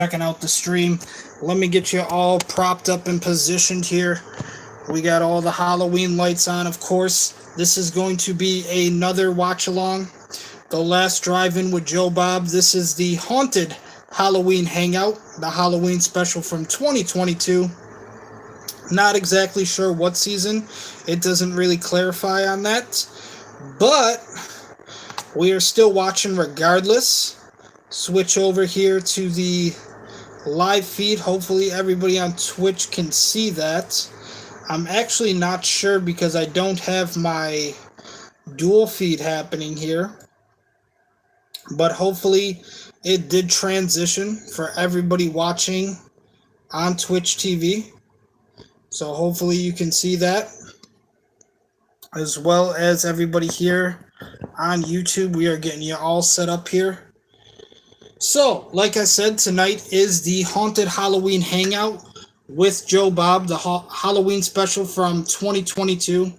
checking out the stream. Let me get you all propped up and positioned here. We got all the Halloween lights on, of course. This is going to be another watch along. The last drive-in with Joe Bob. This is the Haunted Halloween Hangout, the Halloween special from 2022. Not exactly sure what season. It doesn't really clarify on that. But we are still watching regardless. Switch over here to the live feed. Hopefully everybody on Twitch can see that. I'm actually not sure because I don't have my dual feed happening here. But hopefully it did transition for everybody watching on Twitch TV. So hopefully you can see that. As well as everybody here on YouTube. We are getting you all set up here. So, like I said, tonight is the Haunted Halloween Hangout with Joe Bob, the Halloween special from 2022.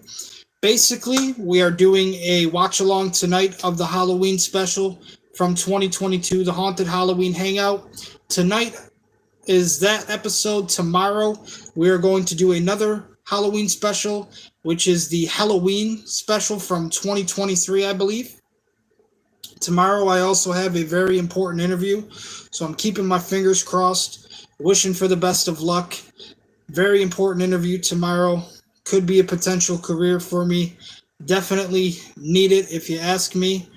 Basically, we are doing a watch-along tonight of the Halloween special from 2022, the Haunted Halloween Hangout. Tonight is that episode. Tomorrow, we are going to do another Halloween special, which is the Halloween special from 2023, I believe. Tomorrow, I also have a very important interview, so I'm keeping my fingers crossed, wishing for the best of luck. Very important interview tomorrow. Could be a potential career for me. Definitely need it if you ask me.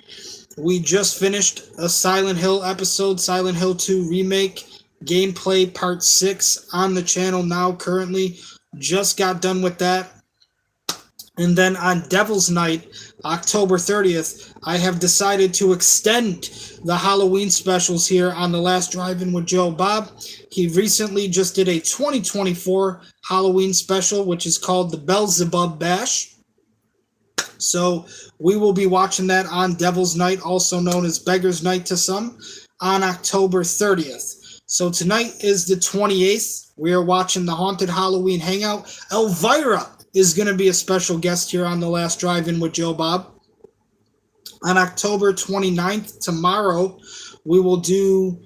We just finished a Silent Hill episode, Silent Hill 2 Remake, Gameplay Part 6 on the channel now currently. Just got done with that. And then on Devil's Night, October 30th, I have decided to extend the Halloween specials here on The Last Drive-In with Joe Bob. He recently just did a 2024 Halloween special, which is called the Beelzebub Bash. So we will be watching that on Devil's Night, also known as Beggar's Night to some, on October 30th. So tonight is the 28th. We are watching the Haunted Halloween Hangout. Elvira is going to be a special guest here on The Last Drive-In with Joe Bob. On October 29th, tomorrow, we will do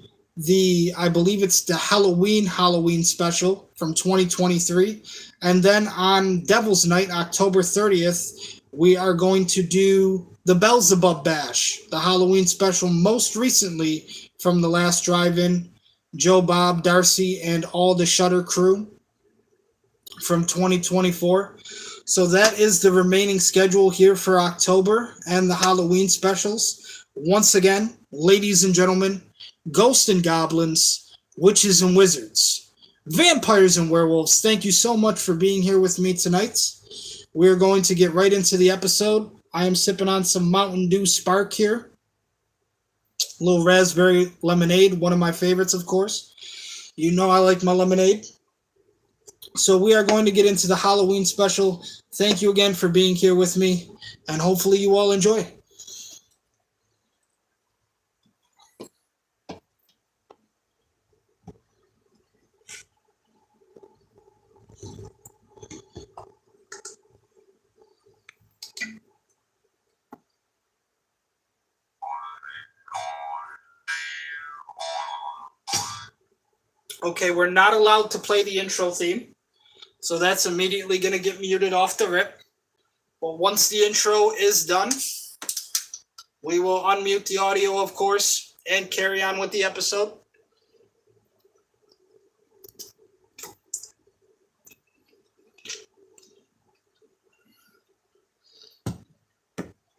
I believe it's the Halloween special from 2023. And then on Devil's Night, October 30th, we are going to do the Beelzebub Bash, the Halloween special most recently from The Last Drive-In, Joe Bob, Darcy, and all the Shutter crew from 2024. So that is the remaining schedule here for October and the Halloween specials. Once again, ladies and gentlemen, ghosts and goblins, witches and wizards, vampires and werewolves, thank you so much for being here with me tonight. We're going to get right into the episode. I am sipping on some Mountain Dew Spark here. A little raspberry lemonade, one of my favorites, of course. You know I like my lemonade. So we are going to get into the Halloween special. Thank you again for being here with me, and hopefully you all enjoy. Okay, we're not allowed to play the intro theme, so that's immediately going to get muted off the rip. But once the intro is done, we will unmute the audio, of course, and carry on with the episode.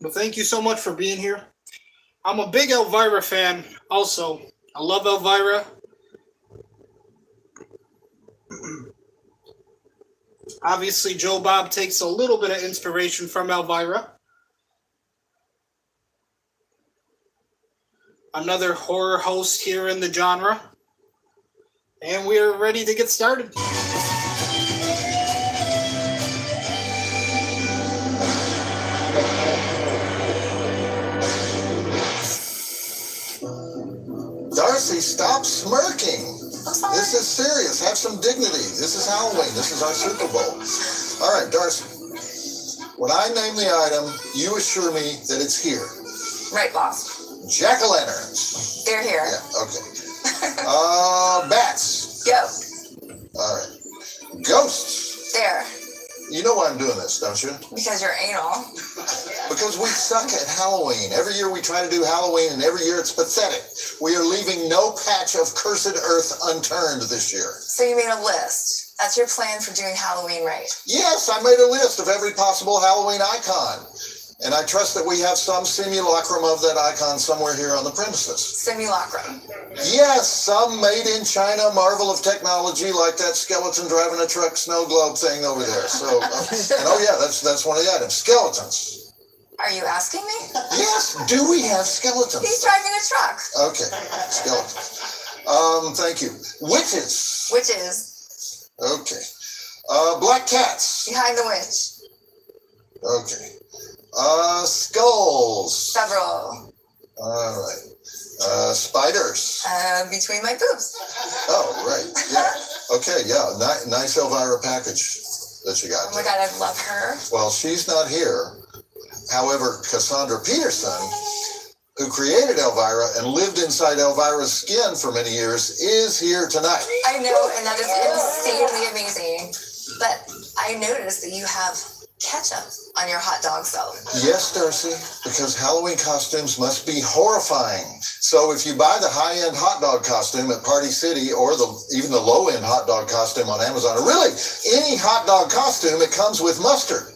But thank you so much for being here. I'm a big Elvira fan also. I love Elvira. Obviously, Joe Bob takes a little bit of inspiration from Elvira. Another horror host here in the genre. And we are ready to get started. Darcy, stop smirking. This is serious. Have some dignity. This is Halloween. This is our Super Bowl. All right, Darcy. When I name the item, you assure me that it's here. Right, boss. Jack-o'-lanterns. They're here. Yeah, okay. Bats. Go. All right. Ghosts. There. You know why I'm doing this, don't you? Because you're anal. Because we suck at Halloween. Every year we try to do Halloween, and every year it's pathetic. We are leaving no patch of cursed earth unturned this year. So you made a list. That's your plan for doing Halloween right. Yes, I made a list of every possible Halloween icon. And I trust that we have some simulacrum of that icon somewhere here on the premises. Simulacrum. Yes, some made in China marvel of technology, like that skeleton driving a truck snow globe thing over there. So, and oh yeah, that's one of the items. Skeletons. Are you asking me? Yes, do we have skeletons? He's driving a truck. Okay, skeletons. Thank you. Witches. Witches. Okay. Black cats. Behind the witch. Okay. Skulls. Several. All right. Spiders. Between my boobs. Oh, right. Yeah. Okay, yeah. Nice Elvira package that you got. Oh my God, I love her. Well, she's not here. However, Cassandra Peterson, who created Elvira and lived inside Elvira's skin for many years, is here tonight. I know, and that is insanely amazing. But I noticed that you have ketchup on your hot dogs, though. Yes, Darcy, because Halloween costumes must be horrifying. So if you buy the high-end hot dog costume at Party City, or even the low-end hot dog costume on Amazon, or really any hot dog costume, it comes with mustard,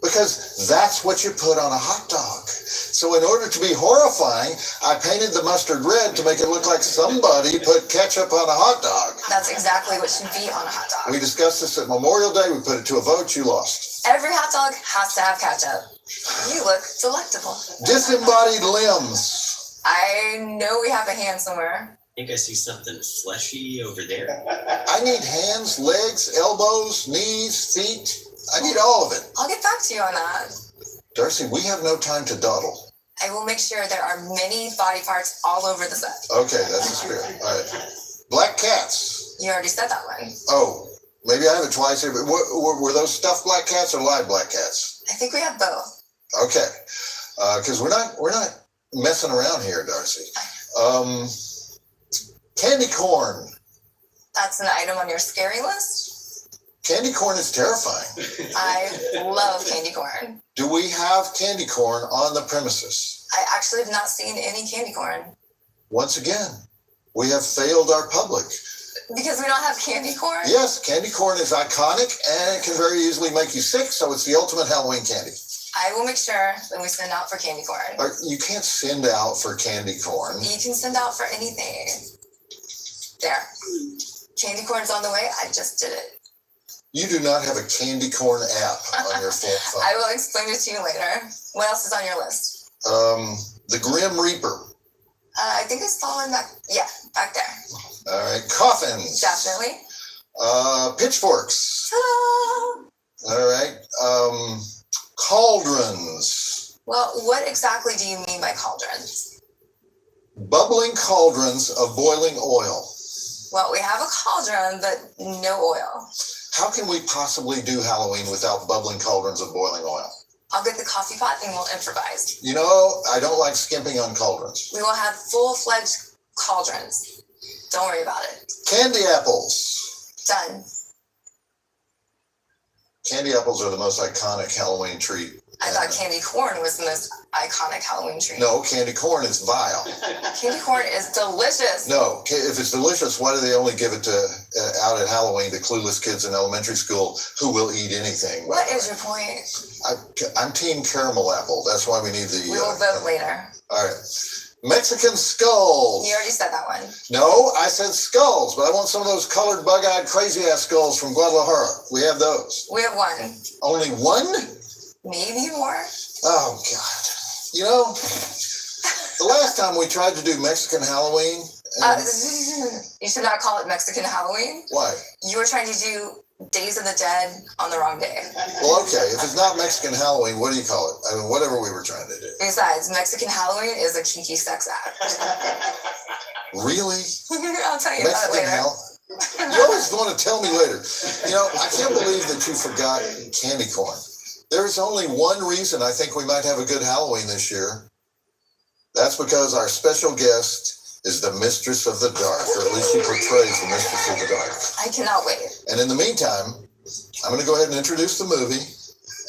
because that's what you put on a hot dog. So in order to be horrifying, I painted the mustard red to make it look like somebody put ketchup on a hot dog. That's exactly what should be on a hot dog. We discussed this at Memorial Day. We put it to a vote. You lost. Every hot dog has to have ketchup. You look delectable. Disembodied limbs. I know we have a hand somewhere. I think I see something fleshy over there. I need hands, legs, elbows, knees, feet. I need all of it. I'll get back to you on that. Darcy, we have no time to dawdle. I will make sure there are many body parts all over the set. Okay, that's the spirit. All right. Black cats. You already said that one. Oh, maybe I have it twice here, but were those stuffed black cats or live black cats? I think we have both. Okay, because we're not messing around here, Darcy. Candy corn. That's an item on your scary list? Candy corn is terrifying. I love candy corn. Do we have candy corn on the premises? I actually have not seen any candy corn. Once again, we have failed our public. Because we don't have candy corn? Yes, candy corn is iconic and it can very easily make you sick, so it's the ultimate Halloween candy. I will make sure that we send out for candy corn. You can't send out for candy corn. You can send out for anything. There. Candy corn's on the way. I just did it. You do not have a candy corn app on your phone. I will explain it to you later. What else is on your list? The Grim Reaper. I think I saw one back. Yeah, back there. All right, coffins. Definitely. Pitchforks. Ta-da! All right, cauldrons. Well, what exactly do you mean by cauldrons? Bubbling cauldrons of boiling oil. Well, we have a cauldron, but no oil. How can we possibly do Halloween without bubbling cauldrons of boiling oil? I'll get the coffee pot and we'll improvise. You know, I don't like skimping on cauldrons. We will have full-fledged cauldrons. Don't worry about it. Candy apples. Done. Candy apples are the most iconic Halloween treat. I thought candy corn was the most iconic Halloween treat. No, candy corn is vile. Candy corn is delicious. No, if it's delicious, why do they only give it to out at Halloween to clueless kids in elementary school who will eat anything? What is your point? I'm team caramel apple. That's why we need the... We will vote later. All right. Mexican skulls. You already said that one. No, I said skulls, but I want some of those colored, bug-eyed, crazy-ass skulls from Guadalajara. We have those. We have one. Only one? Maybe more. Oh, God. You know, the last time we tried to do Mexican Halloween... You should not call it Mexican Halloween. Why? You were trying to do Days of the Dead on the wrong day. Well, okay. If it's not Mexican Halloween, what do you call it? I mean, whatever we were trying to do. Besides, Mexican Halloween is a kinky sex act. Really? I'll tell you about it later. You always want to tell me later. You know, I can't believe that you forgot candy corn. There's only one reason I think we might have a good Halloween this year. That's because our special guest is the Mistress of the Dark, or at least she portrays the Mistress of the Dark. I cannot wait. And in the meantime, I'm going to go ahead and introduce the movie.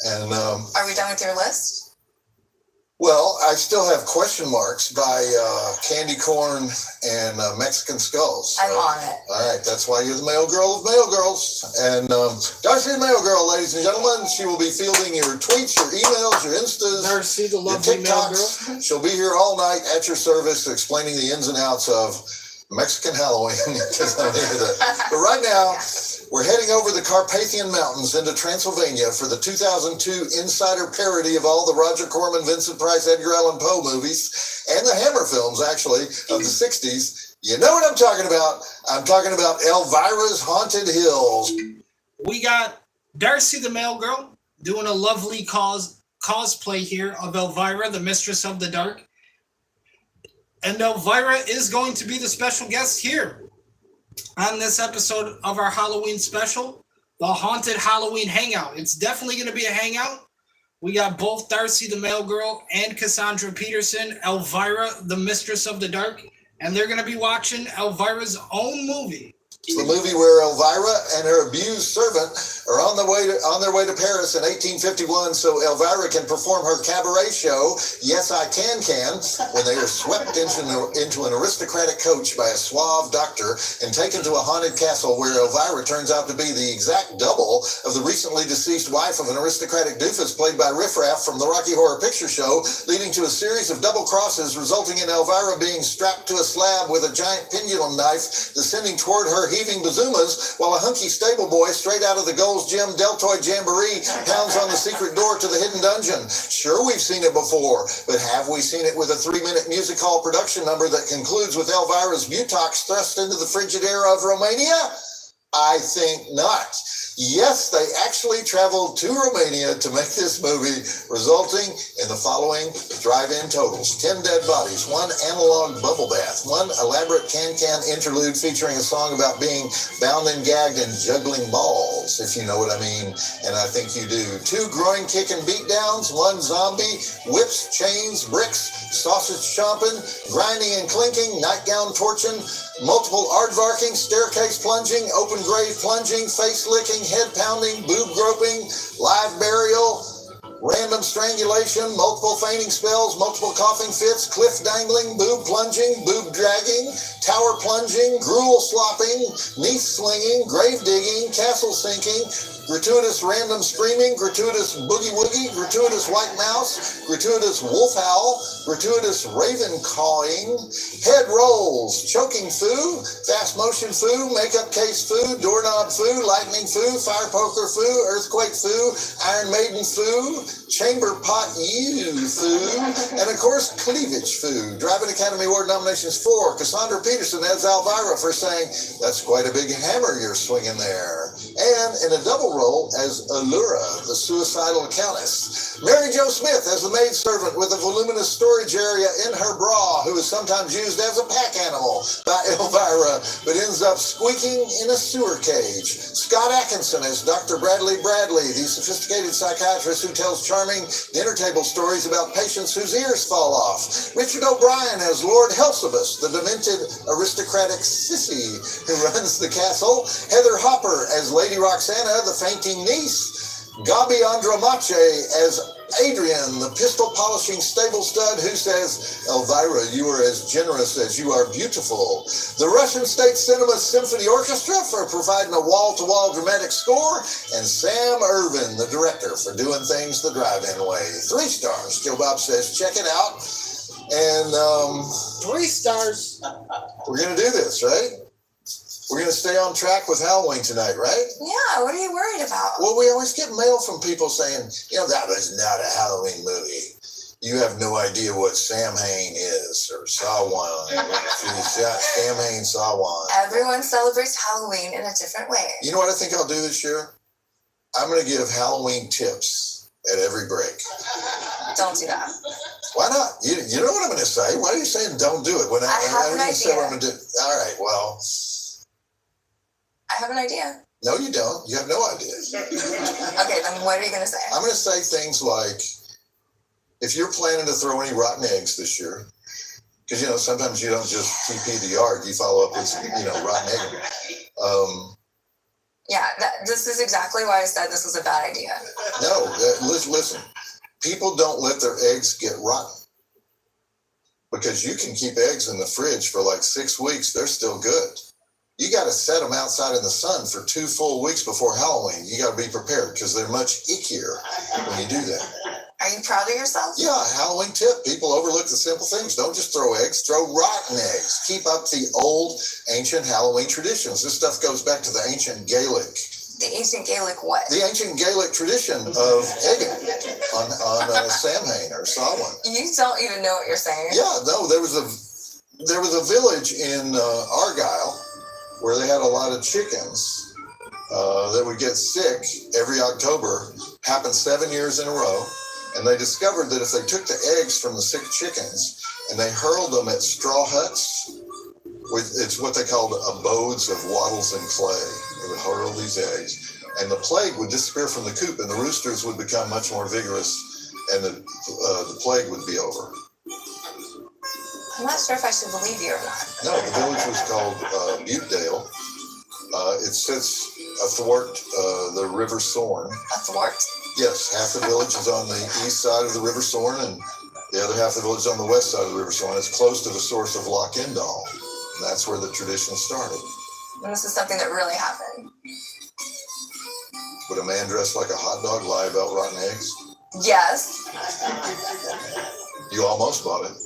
And are we done with your list? well, I still have question marks by Candy Corn and Mexican Skulls. I'm on it. All right, that's why you're the male girl of male girls. And Darcy the Mail Girl, ladies and gentlemen, she will be fielding your tweets, your emails, your Instas, Darcy, the your lovely mail TikToks. girl. She'll be here all night at your service explaining the ins and outs of Mexican Halloween. But right now, we're heading over the Carpathian Mountains into Transylvania for the 2002 Insider parody of all the Roger Corman, Vincent Price, Edgar Allan Poe movies, and the Hammer films, actually, of the 60s. You know what I'm talking about. I'm talking about Elvira's Haunted Hills. We got Darcy the mail girl doing a lovely cosplay here of Elvira, the Mistress of the Dark. And Elvira is going to be the special guest here on this episode of our Halloween special, the Haunted Halloween Hangout. It's definitely going to be a hangout. We got both Darcy the Mail Girl and Cassandra Peterson, Elvira, the Mistress of the Dark, and they're going to be watching Elvira's own movie. It's the movie where Elvira and her abused servant are on their way to Paris in 1851 so Elvira can perform her cabaret show, Yes I Can, when they are swept into an aristocratic coach by a suave doctor and taken to a haunted castle where Elvira turns out to be the exact double of the recently deceased wife of an aristocratic doofus played by Riff Raff from the Rocky Horror Picture Show, leading to a series of double crosses resulting in Elvira being strapped to a slab with a giant pendulum knife descending toward her heaving bazoomas, while a hunky stable boy straight out of the Gold's Gym Deltoid Jamboree pounds on the secret door to the hidden dungeon. Sure, we've seen it before, but have we seen it with a 3-minute music hall production number that concludes with Elvira's buttocks thrust into the frigid air of Romania? I think not. Yes, they actually traveled to Romania to make this movie, resulting in the following drive-in totals. 10 dead bodies, 1 analog bubble bath, 1 elaborate can-can interlude featuring a song about being bound and gagged and juggling balls, if you know what I mean, and I think you do. 2 groin kicking beatdowns, 1 zombie, whips, chains, bricks, sausage chomping, grinding and clinking, nightgown torching, multiple aardvarking, staircase plunging, open grave plunging, face licking, head pounding, boob groping, live burial, random strangulation, multiple fainting spells, multiple coughing fits, cliff dangling, boob plunging, boob dragging, tower plunging, gruel slopping, knee slinging, grave digging, castle sinking, gratuitous random screaming, gratuitous boogie woogie, gratuitous white mouse, gratuitous wolf howl, gratuitous raven cawing, head rolls, choking foo, fast motion foo, makeup case foo, doorknob foo, lightning foo, fire poker foo, earthquake foo, Iron Maiden foo, chamber pot foo, and of course cleavage foo. Driving Academy Award nominations for Cassandra Peterson as Elvira for saying, "That's quite a big hammer you're swinging there." And in a double role as Allura, the suicidal countess. Mary Jo Smith as the maidservant with a voluminous storage area in her bra, who is sometimes used as a pack animal by Elvira, but ends up squeaking in a sewer cage. Scott Atkinson as Dr. Bradley, the sophisticated psychiatrist who tells charming dinner table stories about patients whose ears fall off. Richard O'Brien as Lord Helsebus, the demented aristocratic sissy who runs the castle. Heather Hopper as Lady Roxana, the fainting niece. Gabi Andromache as Adrian, the pistol-polishing stable stud who says, "Elvira, you are as generous as you are beautiful." The Russian State Cinema Symphony Orchestra for providing a wall-to-wall dramatic score, and Sam Irvin, the director, for doing things the drive-in way. 3 stars. Joe Bob says, check it out. And 3 stars. we're going to do this, right? We're going to stay on track with Halloween tonight, right? Yeah, what are you worried about? Well, we always get mail from people saying, that was not a Halloween movie. You have no idea what Samhain is, or Samhain. Samhain, Samhain. Everyone celebrates Halloween in a different way. You know what I think I'll do this year? I'm going to give Halloween tips at every break. Don't do that. Why not? You know what I'm going to say. Why are you saying don't do it? When I have an idea. What I'm going to do. All right, well. I have an idea. No, you don't. You have no idea. Okay, then what are you going to say? I'm going to say things like, if you're planning to throw any rotten eggs this year, Because, you know, sometimes you don't just TP the yard, you follow up with, you know, rotten egg. Yeah, this is exactly why I said this was a bad idea. No, listen, people don't let their eggs get rotten. Because you can keep eggs in the fridge for like 6 weeks, they're still good. You got to set them outside in the sun for 2 full weeks before Halloween. You got to be prepared because they're much ickier when you do that. Are you proud of yourself? Yeah, Halloween tip. People overlook the simple things. Don't just throw eggs, throw rotten eggs. Keep up the old ancient Halloween traditions. This stuff goes back to the ancient Gaelic. The ancient Gaelic what? The ancient Gaelic tradition of egging on Samhain or Samhain. You don't even know what you're saying. Yeah, no, there was a village in Argyle where they had a lot of chickens that would get sick every October, happened 7 years in a row. And they discovered that if they took the eggs from the sick chickens and they hurled them at straw huts, it's what they called abodes of wattles and clay. They would hurl these eggs, and the plague would disappear from the coop, and the roosters would become much more vigorous, and the plague would be over. I'm not sure if I should believe you or not. No, the village was called Butedale. It sits athwart the River Sorn. Athwart? Yes, half the village is on the east side of the River Sorn, and the other half of the village is on the west side of the River Sorn. It's close to the source of Loch Indal, and that's where the tradition started. And this is something that really happened. Would a man dressed like a hot dog lie about rotten eggs? Yes. You almost bought it.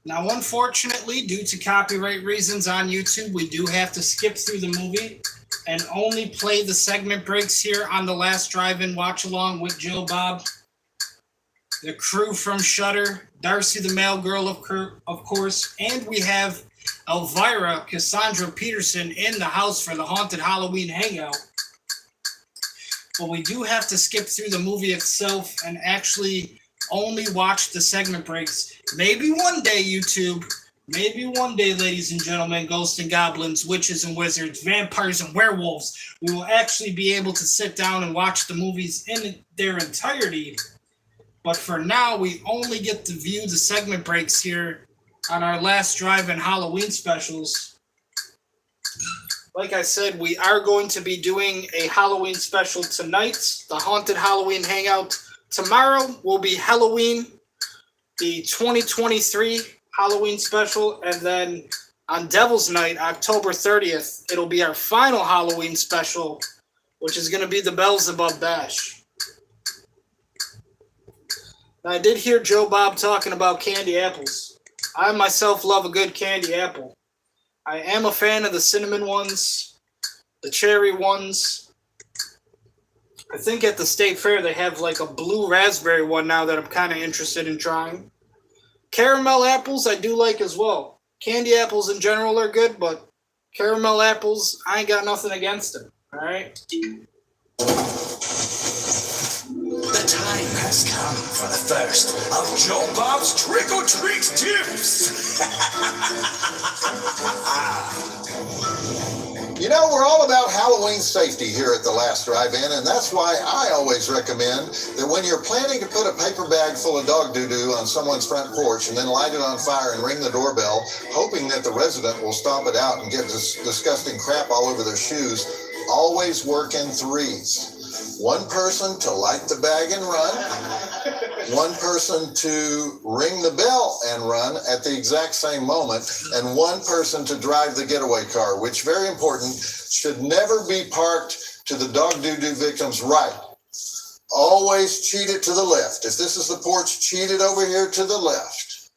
Now, unfortunately, due to copyright reasons on YouTube, we do have to skip through the movie and only play the segment breaks here on the last drive-in watch-along with Joe Bob, the crew from Shudder, Darcy the Mail Girl, of course, and we have Elvira Cassandra Peterson in the house for the Haunted Halloween Hangout. But we do have to skip through the movie itself and actually only watch the segment breaks. Maybe one day, YouTube. Maybe one day, ladies and gentlemen, ghosts and goblins, witches and wizards, vampires and werewolves, we will actually be able to sit down and watch the movies in their entirety. But for now, we only get to view the segment breaks here on our last drive-in Halloween specials. Like I said, we are going to be doing a Halloween special tonight, the Haunted Halloween Hangout. Tomorrow will be Halloween, the 2023 Halloween special, and then on Devil's Night, October 30th, it'll be our final Halloween special, which is going to be the Beelzebub Bash. Now, I did hear Joe Bob talking about candy apples. I myself love a good candy apple. I am a fan of the cinnamon ones, the cherry ones. I think at the State Fair they have like a blue raspberry one now that I'm kind of interested in trying. Caramel apples I do like as well. Candy apples in general are good, but caramel apples, I ain't got nothing against them. All right? The time has come for the first of Joe Bob's Trick or Treat tips. You know, we're all about Halloween safety here at the Last Drive-In, and that's why I always recommend that when you're planning to put a paper bag full of dog doo-doo on someone's front porch and then light it on fire and ring the doorbell, hoping that the resident will stomp it out and get this disgusting crap all over their shoes, always work in threes. One person to light the bag and run, one person to ring the bell and run at the exact same moment, and one person to drive the getaway car, which, very important, should never be parked to the dog doo-doo victim's right. Always cheat it to the left. If this is the porch, cheat it over here to the left.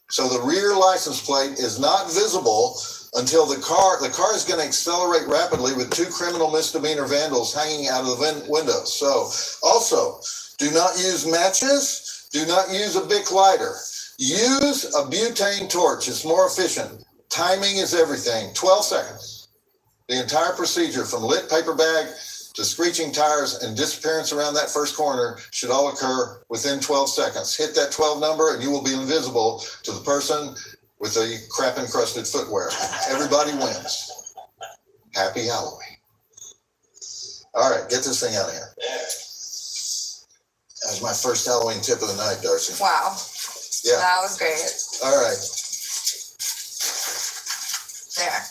So the rear license plate is not visible until the car is going to accelerate rapidly with two criminal misdemeanor vandals hanging out of the windows. So also, do not use matches. Do not use a Bic lighter. Use a butane torch. It's more efficient. Timing is everything. 12 seconds. The entire procedure from lit paper bag to screeching tires and disappearance around that first corner should all occur within 12 seconds. Hit that 12 number and you will be invisible to the person with the crap-encrusted footwear. Everybody wins. Happy Halloween. All right, get this thing out of here. That was my first Halloween tip of the night, Darcy. Wow. Yeah. That was great. All right. There.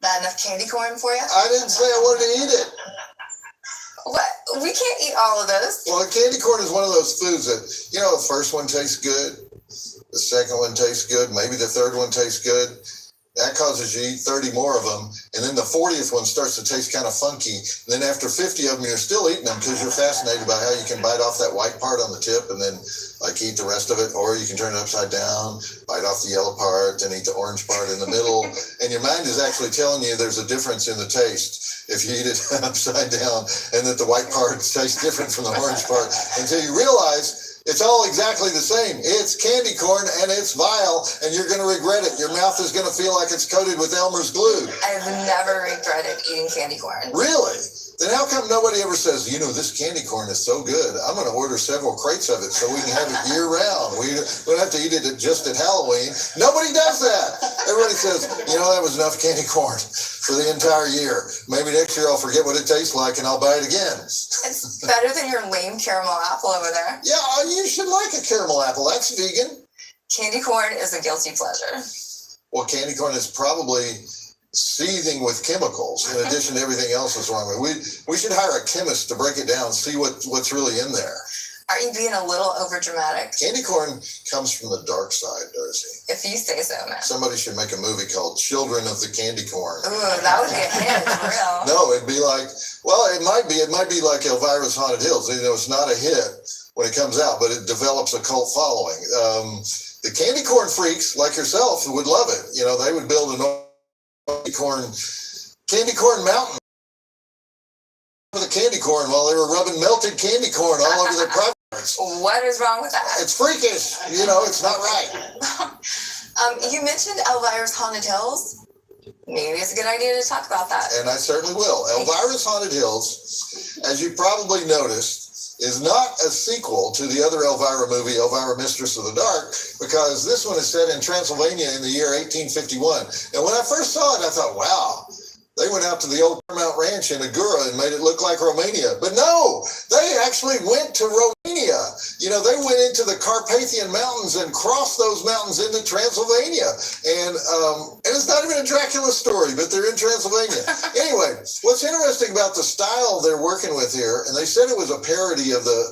That enough candy corn for you? I didn't say I wanted to eat it. What? We can't eat all of those. Well, candy corn is one of those foods that, the first one tastes good, the second one tastes good, maybe the third one tastes good. That causes you to eat 30 more of them, and then the 40th one starts to taste kind of funky. And then after 50 of them, you're still eating them because you're fascinated by how you can bite off that white part on the tip and then eat the rest of it, or you can turn it upside down, bite off the yellow part, and eat the orange part in the middle. And your mind is actually telling you there's a difference in the taste if you eat it upside down, and that the white part tastes different from the orange part until you realize it's all exactly the same. It's candy corn and it's vile, and you're going to regret it. Your mouth is going to feel like it's coated with Elmer's glue. I've never regretted eating candy corn. Really? Then how come nobody ever says, this candy corn is so good, I'm going to order several crates of it so we can have it year round. We don't have to eat it just at Halloween. Nobody does that. Everybody says, that was enough candy corn for the entire year. Maybe next year I'll forget what it tastes like and I'll buy it again. It's better than your lame caramel apple over there. Yeah, you should like a caramel apple. That's vegan. Candy corn is a guilty pleasure. Well, candy corn is probably seething with chemicals in addition to everything else that's wrong with it. We should hire a chemist to break it down, see what's really in there. Are you being a little over dramatic? Candy corn comes from the dark side, Darcy. If you say so, man. Somebody should make a movie called Children of the Candy Corn. Ooh, that would be a hit, for real. No, it'd be like, it might be like Elvira's Haunted Hills. It's not a hit when it comes out, but it develops a cult following. The candy corn freaks like yourself would love it. They would build an candy corn mountain with the candy corn while they were rubbing melted candy corn all over their private parts. What is wrong with that? It's freakish. It's not right. You mentioned Elvira's Haunted Hills. Maybe it's a good idea to talk about that. And I certainly will. Elvira's Haunted Hills, as you probably noticed, is not a sequel to the other Elvira movie, Elvira Mistress of the Dark, because this one is set in Transylvania in the year 1851. And when I first saw it, I thought, wow, they went out to the old Paramount Ranch in Agura and made it look like Romania. But no, they actually went to Romania. They went into the Carpathian Mountains and crossed those mountains into Transylvania. And it's not even a Dracula story, but they're in Transylvania. Anyway, what's interesting about the style they're working with here, and they said it was a parody of the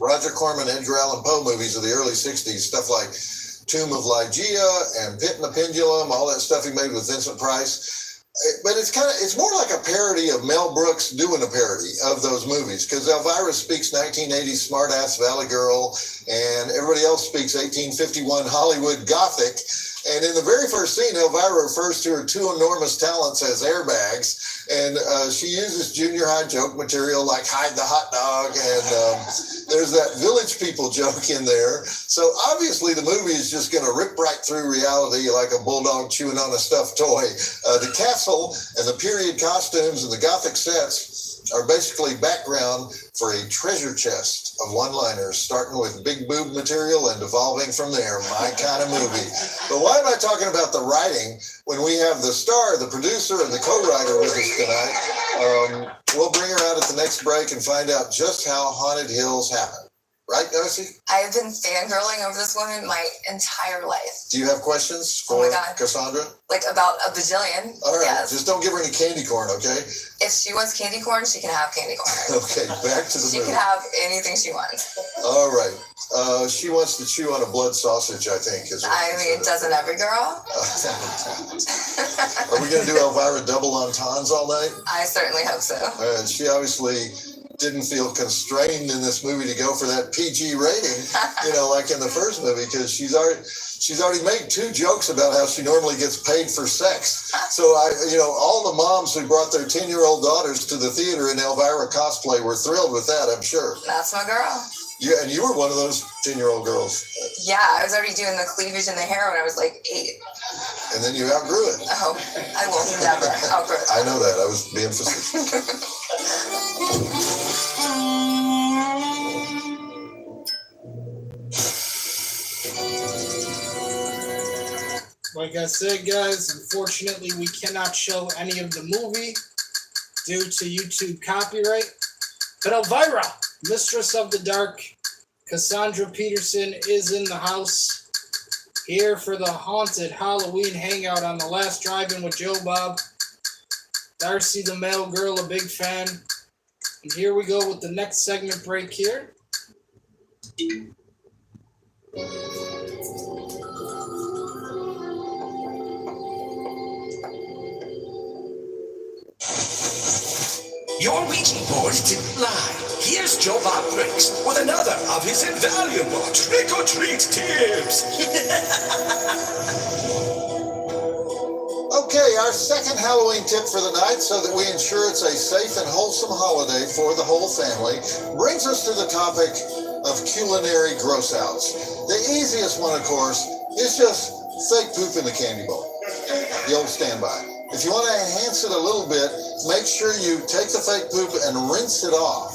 Roger Corman, Edgar Allan Poe movies of the early 60s, stuff like Tomb of Ligeia and Pit and the Pendulum, all that stuff he made with Vincent Price. But it's more like a parody of Mel Brooks doing a parody of those movies, because Elvira speaks 1980s smartass Valley Girl, and everybody else speaks 1851 Hollywood Gothic. And in the very first scene, Elvira refers to her two enormous talents as airbags, and she uses junior high joke material like hide the hot dog, and there's that Village People joke in there. So obviously the movie is just going to rip right through reality like a bulldog chewing on a stuffed toy. The castle and the period costumes and the Gothic sets are basically background for a treasure chest of one-liners, starting with big boob material and evolving from there. My kind of movie. But why am I talking about the writing when we have the star, the producer, and the co-writer with us tonight? We'll bring her out at the next break and find out just how Haunted Hills happened. Right, Darcy? I've been fangirling over this woman my entire life. Do you have questions for Cassandra? Like about a bajillion. All right, yes. Just don't give her any candy corn, okay? If she wants candy corn, she can have candy corn. Okay, back to the She movie. can have anything she wants. All right. She wants to chew on a blood sausage, I think. Doesn't every girl? Are we going to do Elvira double entendres all night? I certainly hope so. She obviously didn't feel constrained in this movie to go for that PG rating, like in the first movie, because she's already made two jokes about how she normally gets paid for sex. So all the moms who brought their 10-year-old daughters to the theater in Elvira cosplay were thrilled with that, I'm sure. That's my girl. Yeah, and you were one of those 10-year-old girls. Yeah, I was already doing the cleavage and the hair when I was like 8. And then you outgrew it. Oh, I will never outgrow it. I know that. I was being facetious. Like I said, guys, unfortunately, we cannot show any of the movie due to YouTube copyright. But Elvira, Mistress of the Dark, Cassandra Peterson is in the house, here for the haunted Halloween hangout on the last drive-in with Joe Bob. Darcy the Mail Girl, a big fan. And here we go with the next segment break here. Your Ouija board didn't lie. Here's Joe Bob Briggs with another of his invaluable trick-or-treat tips. Okay, our second Halloween tip for the night, so that we ensure it's a safe and wholesome holiday for the whole family, brings us to the topic of culinary gross-outs. The easiest one, of course, is just fake poop in the candy bowl. The old standby. If you want to enhance it a little bit, make sure you take the fake poop and rinse it off,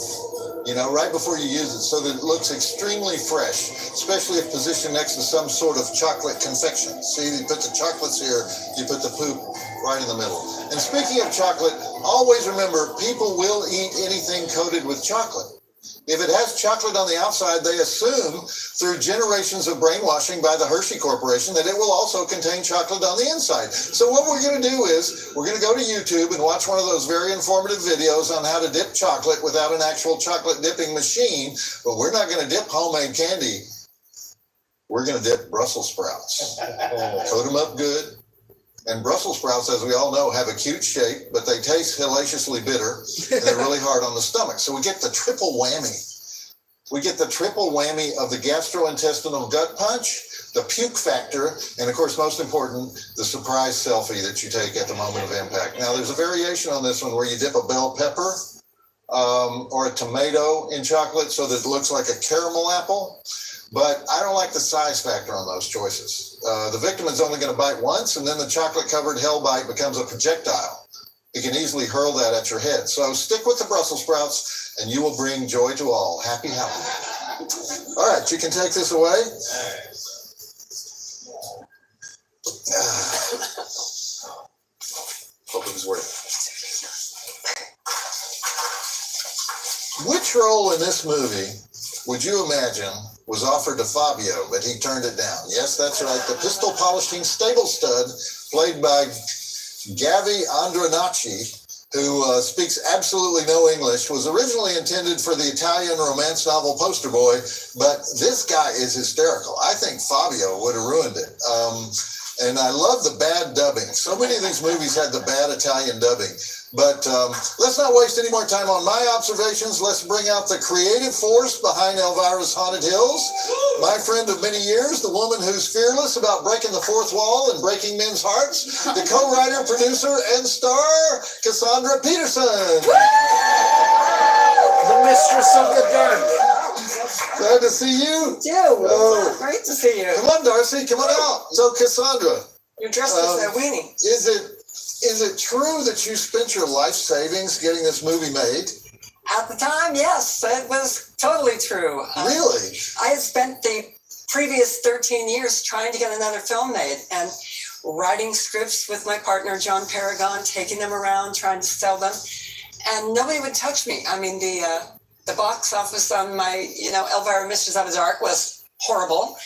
right before you use it, so that it looks extremely fresh, especially if positioned next to some sort of chocolate confection. See, you put the chocolates here, you put the poop right in the middle. And speaking of chocolate, always remember, people will eat anything coated with chocolate. If it has chocolate on the outside, they assume through generations of brainwashing by the Hershey Corporation that it will also contain chocolate on the inside. So what we're going to do is we're going to go to YouTube and watch one of those very informative videos on how to dip chocolate without an actual chocolate dipping machine. But we're not going to dip homemade candy. We're going to dip Brussels sprouts. Coat them up good. And Brussels sprouts, as we all know, have a cute shape, but they taste hellaciously bitter, and they're really hard on the stomach. So we get the triple whammy. We get the triple whammy of the gastrointestinal gut punch, the puke factor, and of course, most important, the surprise selfie that you take at the moment of impact. Now, there's a variation on this one where you dip a bell pepper or a tomato in chocolate so that it looks like a caramel apple. But I don't like the size factor on those choices. The victim is only going to bite once, and then the chocolate-covered hell bite becomes a projectile. You can easily hurl that at your head. So stick with the Brussels sprouts, and you will bring joy to all. Happy Halloween. All right, you can take this away. Hope it was worth it. Which role in this movie would you imagine was offered to Fabio, but he turned it down? Yes, that's right. The pistol polishing stable stud, played by Gavi Andronacci, who speaks absolutely no English, was originally intended for the Italian romance novel Poster Boy, but this guy is hysterical. I think Fabio would have ruined it. And I love the bad dubbing. So many of these movies had the bad Italian dubbing. But let's not waste any more time on my observations. Let's bring out the creative force behind Elvira's Haunted Hills. My friend of many years, the woman who's fearless about breaking the fourth wall and breaking men's hearts, the co-writer, producer, and star, Cassandra Peterson. The Mistress of the Dark. Glad to see you. Joe, great to see you. Come on, Darcy, come on out. So, Cassandra. You're dressed as a weenie. Is it true that you spent your life savings getting this movie made? At the time, yes, it was totally true. Really? I had spent the previous 13 years trying to get another film made and writing scripts with my partner, John Paragon, taking them around, trying to sell them. And nobody would touch me. I mean, the box office on my, Elvira Mistress of the Dark was horrible.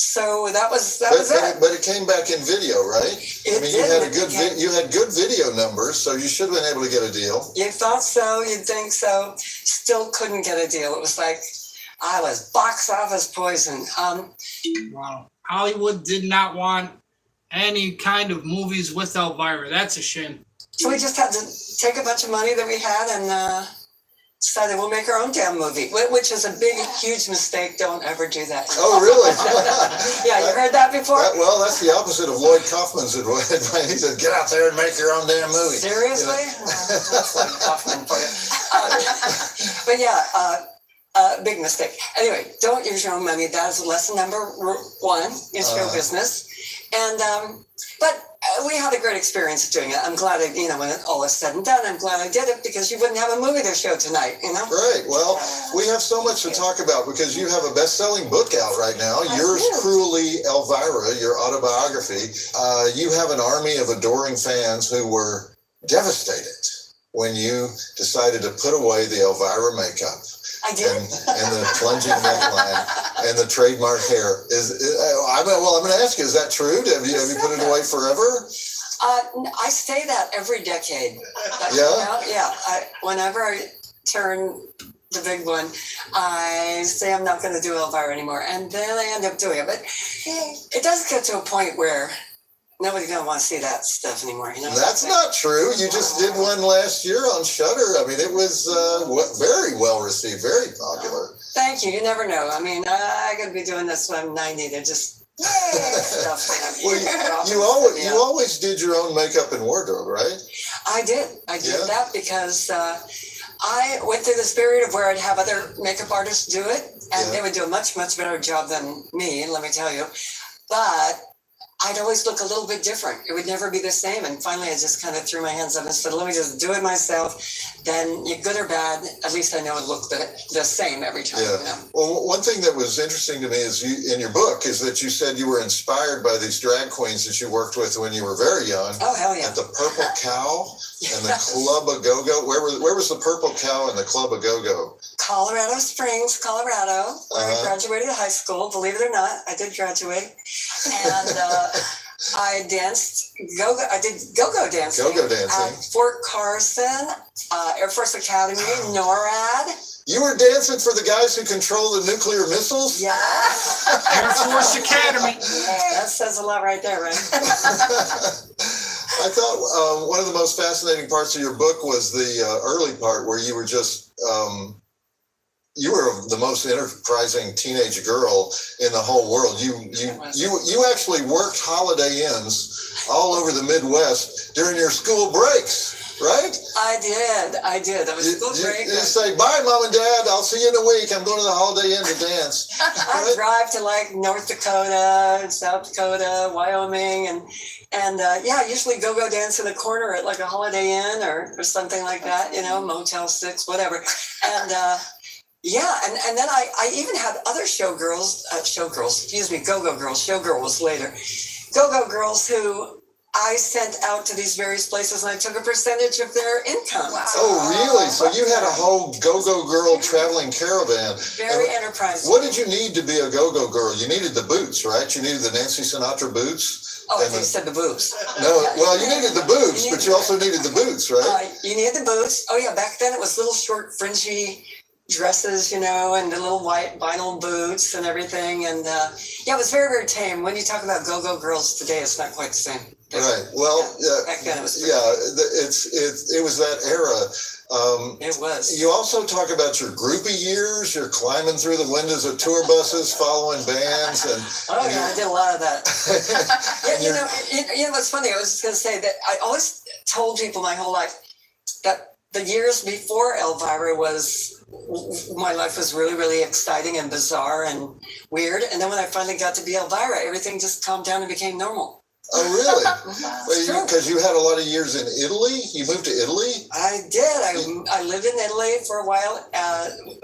So that was it. But it came back in video, right? You had good video numbers, so you should have been able to get a deal. You thought so, you'd think so. Still couldn't get a deal. It was like I was box office poison. Wow. Hollywood did not want any kind of movies with Elvira. That's a shame. So we just had to take a bunch of money that we had and decided we'll make our own damn movie, which is a big, huge mistake. Don't ever do that. Oh, really? Yeah, you heard that before? Well, that's the opposite of Lloyd Kaufman's advice. He said, get out there and make your own damn movie. Seriously? That's Lloyd Kaufman for you. But yeah, big mistake. Anyway, don't use your own money. That's lesson number one in show business. And, but we had a great experience doing it. I'm glad, when it all is said and done, I'm glad I did it because you wouldn't have a movie to show tonight, Right. Well, we have so much to talk about because you have a best-selling book out right now. Yours Cruelly, Elvira, your autobiography. You have an army of adoring fans who were devastated when you decided to put away the Elvira makeup. I did. And the plunging neckline and the trademark hair. I'm going to ask you, is that true? Have you put it away forever? I say that every decade. Yeah? Whenever I turn the big one, I say I'm not going to do Elvira anymore. And then I end up doing it. But it does get to a point where nobody's going to want to see that stuff anymore. You know? That's not true. You just did one last year on Shudder. I mean, it was very well received, very popular. Thank you. You never know. I mean, I could be doing this when I'm 90. They're just stuff. Well, you always did your own makeup and wardrobe, right? I did that because I went through this period of where I'd have other makeup artists do it, and they would do a much, much better job than me, let me tell you. But I'd always look a little bit different. It would never be the same. And finally, I just kind of threw my hands up and said, let me just do it myself. Then, good or bad, at least I know it looked the same every time. Yeah. You know? Well, one thing that was interesting to me is in your book is that you said you were inspired by these drag queens that you worked with when you were very young. Oh, hell yeah. At the Purple Cow and the Club A Go-Go. Where was the Purple Cow and the Club A Go-Go? Colorado Springs, Colorado, where I graduated high school. Believe it or not, I did graduate. And I danced I did go-go dancing. Go-go dancing. At Fort Carson, Air Force Academy, NORAD. You were dancing for the guys who control the nuclear missiles? Yeah. Air Force Academy. That says a lot right there, right? I thought one of the most fascinating parts of your book was the early part where you were just you were the most enterprising teenage girl in the whole world. You actually worked Holiday Inns all over the Midwest during your school breaks, right? I did. That was school break. You say, bye, Mom and Dad. I'll see you in a week. I'm going to the Holiday Inn to dance. I drive to like North Dakota and South Dakota, Wyoming, and I usually go dance in the corner at like a Holiday Inn or something like that, Motel 6, whatever. And and then I even had other showgirls, showgirls later. Go-go girls who I sent out to these various places, and I took a percentage of their income. Wow. Oh, really? So you had a whole go-go girl traveling caravan. Very enterprising. What did you need to be a go-go girl? You needed the boots, right? You needed the Nancy Sinatra boots. Oh, I think you said the boobs. No, well, you needed the boobs, but you also needed the boots, right? You needed the boots. Oh, yeah, back then it was little short, fringy dresses, and the little white vinyl boots and everything. And it was very, very tame. When you talk about go-go girls today, it's not quite the same. Right. Well, back then it was. It was that era. It was. You also talk about your groupie years. You're climbing through the windows of tour buses, following bands, and I did a lot of that. What's funny? I was just going to say that I always told people my whole life that the years before Elvira my life was really, really exciting and bizarre and weird. And then when I finally got to be Elvira, everything just calmed down and became normal. Oh, really? Because you had a lot of years in Italy? You moved to Italy? I did. I lived in Italy for a while.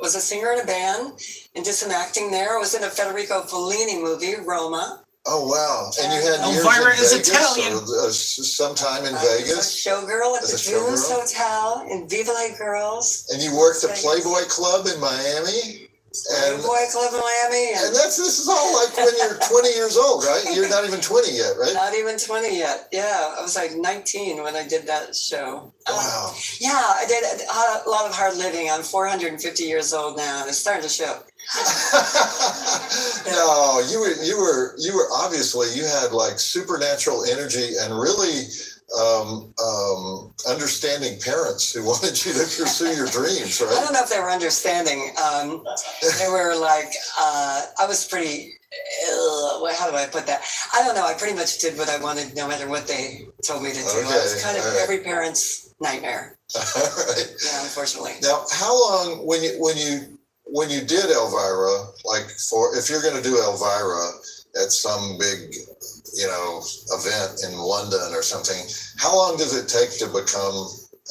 Was a singer in a band and did some acting there. I was in a Federico Fellini movie, Roma. Oh, wow. And you had years Elvira in is Vegas, Italian. or sometime in Vegas? I was a showgirl at the Dunes Hotel in Viva La Girls. And you worked at Playboy Club in Miami? Playboy Club in Miami. And this is all like when you're 20 years old, right? You're not even 20 yet, right? Not even 20 yet. Yeah, I was like 19 when I did that show. Wow. I did a lot of hard living. I'm 450 years old now, and it's starting to show. No, you were obviously, you had like supernatural energy and really understanding parents who wanted you to pursue your dreams, right? I don't know if they were understanding. They were like, I was pretty, how do I put that? I don't know. I pretty much did what I wanted no matter what they told me to do. Okay, I was kind of every parent's nightmare. All right. Yeah, unfortunately. Now, how long, when you did Elvira, like if you're going to do Elvira at some big, event in London or something, how long does it take to become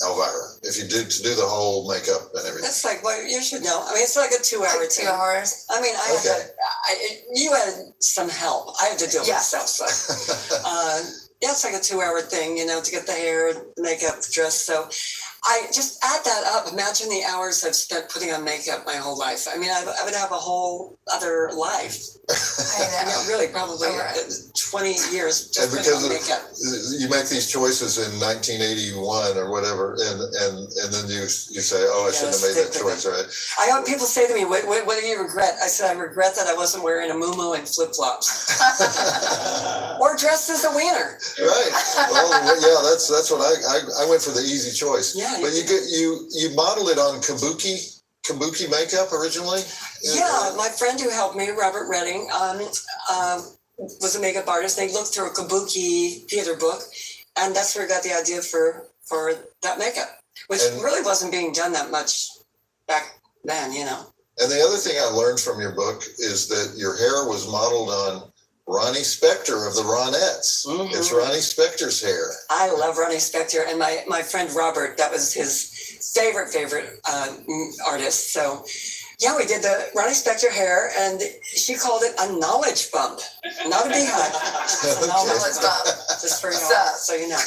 Elvira? If you do the whole makeup and everything. That's like what you should know. I mean, it's like a 2-hour Like 2 hours. I mean, you had some help. I had to do it myself. So, it's like a 2-hour thing, to get the hair, the makeup, the dress. So I just add that up. Imagine the hours I've spent putting on makeup my whole life. I mean, I would have a whole other life. I know. Really, probably 20 years just putting on makeup. You make these choices in 1981 or whatever, and then you say, "Oh, I shouldn't have made that choice." Right? People say to me, "What do you regret?" I said, "I regret that I wasn't wearing a muumuu and flip flops, or dressed as a wiener." Right. Well, yeah, that's what I went for the easy choice. Yeah. But you modeled it on kabuki makeup originally. Yeah, my friend who helped me, Robert Redding, was a makeup artist. They looked through a kabuki theater book, and that's where I got the idea for that makeup, which really wasn't being done that much back then, you know. And the other thing I learned from your book is that your hair was modeled on Ronnie Spector of the Ronettes. Mm-hmm. It's Ronnie Spector's hair. I love Ronnie Spector, and my friend Robert, that was his favorite artist. So yeah, we did the Ronnie Spector hair, and she called it a knowledge bump, not a beehive. A knowledge bump. Just for y'all, so you know.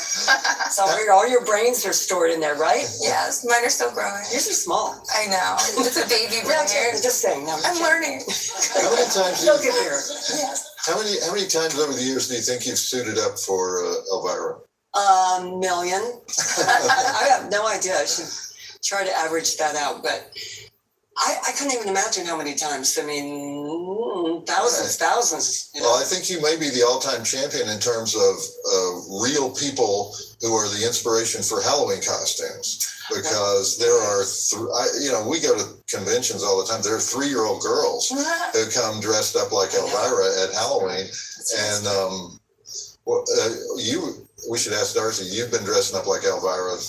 So all your brains are stored in there, right? Yes, mine are still growing. Yours are small. I know. It's a baby brain. Just saying. No, I'm learning. How many times? Don't get there. Yes. How many times over the years do you think you've suited up for Elvira? Million. I have no idea. I should try to average that out, but I couldn't even imagine how many times. I mean, thousands. You know? Well, I think you may be the all-time champion in terms of real people who are the inspiration for Halloween costumes. Because there are, we go to conventions all the time. There are 3-year-old girls who come dressed up like Elvira at Halloween, and we should ask Darcy. You've been dressing up like Elvira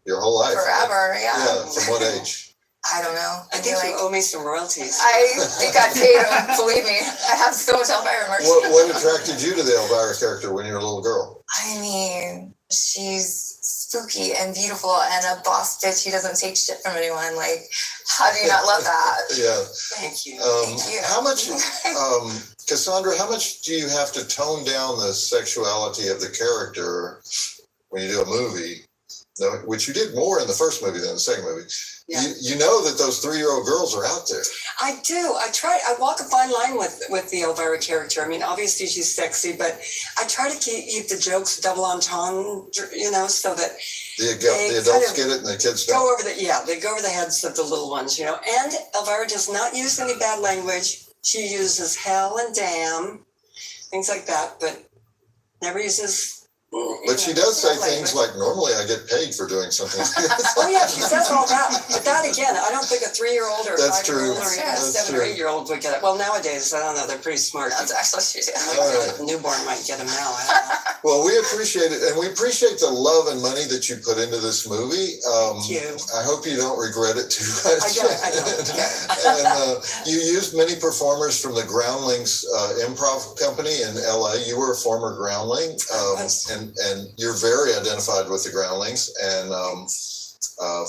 your whole life. Forever, right? yeah. Yeah. From what age? I don't know. I think you owe me some royalties. I think I paid them. Believe me, I have so much Elvira merch. What attracted you to the Elvira character when you were a little girl? I mean, she's spooky and beautiful and a boss bitch who doesn't take shit from anyone. Like, how do you not love that? Yeah. Thank you. Thank you. How much, Cassandra, how much do you have to tone down the sexuality of the character when you do a movie? Which you did more in the first movie than the second movie. Yeah. You know that those 3-year-old girls are out there. I do. I walk a fine line with the Elvira character. I mean, obviously she's sexy, but I try to keep the jokes double entendre, so that the adults get it and the kids don't. They go over the heads of the little ones, And Elvira does not use any bad language. She uses hell and damn, things like that, but never uses. But she does say things like, "Normally I get paid for doing something." Oh yeah, she says all that. But that again, I don't think a 3-year-old or a 5-year-old or even a 7 or 8-year-old would get it. Well, nowadays, I don't know, they're pretty smart. That's actually true. A newborn might get them now. I don't know. Well, we appreciate it, and we appreciate the love and money that you put into this movie. Thank you. I hope you don't regret it too much. I don't. And you used many performers from the Groundlings Improv Company in LA. You were a former Groundling. And you're very identified with the Groundlings. And